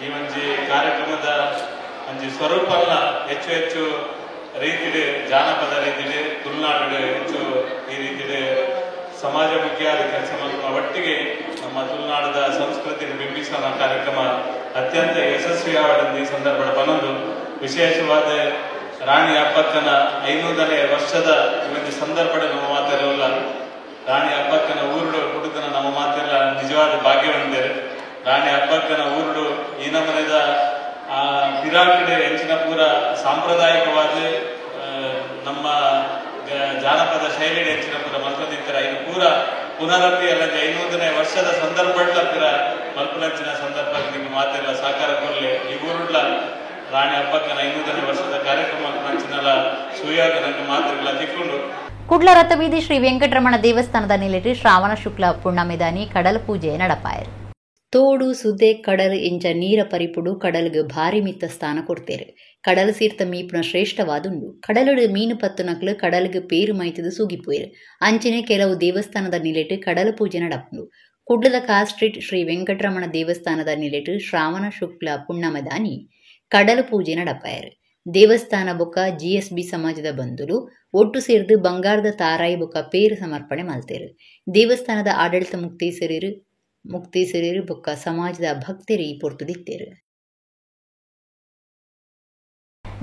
ಈ ಒಂಜಿ ಕಾರ್ಯಕ್ರಮದ ಒಂಜಿ ಸ್ವರೂಪ ಹೆಚ್ಚು ಹೆಚ್ಚು ರೀತಿಯಲ್ಲಿ ಜಾನಪದ ರೀತಿಯಲ್ಲಿ ತುಳುನಾಡು ಹೆಚ್ಚು ಈ ರೀತಿಯಲ್ಲಿ ಸಮಾಜಮುಖಿಯಾದ ಕೆಲಸ ಮಾಡುವ ಒಟ್ಟಿಗೆ ನಮ್ಮ ತುಳುನಾಡದ ಸಂಸ್ಕೃತಿಯನ್ನು ಬಿಂಬಿಸುವ ಕಾರ್ಯಕ್ರಮ ಅತ್ಯಂತ ಯಶಸ್ವಿಯಾದ ಈ ಸಂದರ್ಭ ಬಂದು ವಿಶೇಷವಾದ ರಾಣಿ ಅಬ್ಬಕ್ಕನ 500ನೇ ವರ್ಷದ ಈ ಒಂದು ಸಂದರ್ಭ ನಮ್ಮ ಮಾತಿರಲ್ಲ ರಾಣಿ ಅಬ್ಬಕ್ಕನ ಊರುಡು ಹುಡುಗನ ನಮ್ಮ ಮಾತೆಲ್ಲ ನಿಜವಾದ ಭಾಗ್ಯವಂತರು ರಾಣಿ ಅಬ್ಬಕ್ಕನ ಊರುಡು ಈ ನಮನೆದ ಆ ಪಿರಾಮಿಡ್ ಹೆಂಚಿನ ಪೂರ ಸಾಂಪ್ರದಾಯಿಕವಾದ ನಮ್ಮ ಜಾನಪದ ಶೈಲಿ ಹೆಂಚಿನ ಪೂರ ಮಲ್ಪದಿತ್ತರ ಇನ್ನು ಪೂರ ಪುನರಪಿ ಎಲ್ಲ 500ನೇ ವರ್ಷದ ಸಂದರ್ಭ ಮಲ್ಪನಂಚಿನ ಸಂದರ್ಭ ನಿಮ್ಮ ಮಾತೆಲ್ಲ ಸಾಕಾರ ಕೊರಲೆ ಈ ಊರುಡ್ಲ ರಾಣಿ ಹಬ್ಬಕ್ಕನ 500ನೇ ವರ್ಷದ ಕಾರ್ಯಕ್ರಮ ಮಂಚಿನಲ್ಲ ಸುಯೋಗ ನನ್ನ ಮಾತುಗಳ ತಿಕ್ಕೊಂಡು ಕುಡ್ಲ ರಥಬೀದಿ ಶ್ರೀ ವೆಂಕಟರಮಣ ದೇವಸ್ಥಾನದ ನಿಲೆಟ್ಟು ಶ್ರಾವಣ ಶುಕ್ಲ ಪುಣ್ಣಮೆದಾನಿ ಕಡಲ್ ಪೂಜೆ ನಡಪಾಯರು ತೋಡು ಸುದ್ದೆ ಕಡಲ್ ಎಂಚ ನೀರ ಪರಿಪುಡು ಕಡಲ್ಗೆ ಭಾರಿ ಮಿತ್ತ ಸ್ಥಾನ ಕೊಡ್ತೇರು ಕಡಲ್ ಸೀರ್ತ ಮೀಪುನ ಶ್ರೇಷ್ಠವಾದುಂಡು ಕಡಲುಡು ಮೀನು ಪತ್ತು ನಕ್ಲು ಕಡಲ್ಗೆ ಪೇರು ಮೈತದು ಸೂಗಿಪೋಯರು ಅಂಚನೆ ಕೆಲವು ದೇವಸ್ಥಾನದ ನಿಲೆಟ್ಟು ಕಡಲ ಪೂಜೆ ನಡಪುಂಡು ಕುಡ್ಲದ ಕಾ ಸ್ಟ್ರೀಟ್ ಶ್ರೀ ವೆಂಕಟರಮಣ ದೇವಸ್ಥಾನದ ನಿಲೆಟ್ಟು ಶ್ರಾವಣ ಶುಕ್ಲ ಪುಣ್ಣಮೆದಾನಿ ಕಡಲ ಪೂಜೆ ನಡಪಾಯರು ದೇವಸ್ಥಾನ ಬೊಕ್ಕ ಜಿಎಸ್ಬಿ ಸಮಾಜದ ಬಂಧುಲು ಒಟ್ಟು ಸೇರಿದು ಬಂಗಾರದ ತಾರಾಯಿ ಬೊಕ್ಕ ಪೇರು ಸಮರ್ಪಣೆ ಮಾಡ್ತೇರು ದೇವಸ್ಥಾನದ ಆಡಳಿತ ಮುಕ್ತೇಸರಿರು ಬೊಕ್ಕ ಸಮಾಜದ ಭಕ್ತರು ಈ ಪೊರ್ತುದಿತ್ತೇರು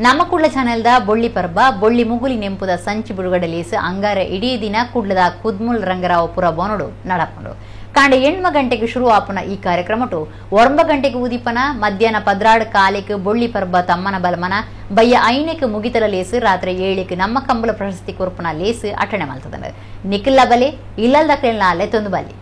ನಮ್ಮ ಕುಡ್ಲ ಚಾನೆಲ್ದ ಬೊಳ್ಳಿ ಪರ್ಬ ಬೊಳ್ಳಿ ಮುಗುಲಿ ನೆಂಪುದ ಸಂಚಿ ಬಿಡುಗಡೆಲೇಸು ಅಂಗಾರ ಇಡೀ ದಿನ ಕುಡ್ಲದ ಕುದ್ಮುಲ್ ರಂಗರಾವಪುರ ಬೋನಡು ನಡಪುಂಡು ಕಾಂಡ 8 ಗಂಟೆಗೆ ಶುರು ಆಪುನ ಈ ಕಾರ್ಯಕ್ರಮಟು 9 ಗಂಟೆಗೆ ಉದಿಪನ ಮಧ್ಯಾಹ್ನ ಪದ್ರಾಡ್ ಕಾಲೆಕ್ ಬೊಳ್ಳಿ ಪರ್ಬ ತಮ್ಮನ ಬಲಮನ ಬಯ್ಯ 5ಕ್ಕೆ ಮುಗಿತಲ ಲೇಸು ರಾತ್ರಿ 7ಕ್ಕೆ ನಮ್ಮ ಕಂಬಳ ಪ್ರಶಸ್ತಿ ಕೊರ್ಪುನ ಲೇಸು ಅಟಣೆ ಮಲ್ತದ ನಿಖಿಲ್ಲ ಬಲೆ ಇಲ್ಲದ ಕೇಳ್ನ ಲೆತ್ತೊಂದು ಬಲಿ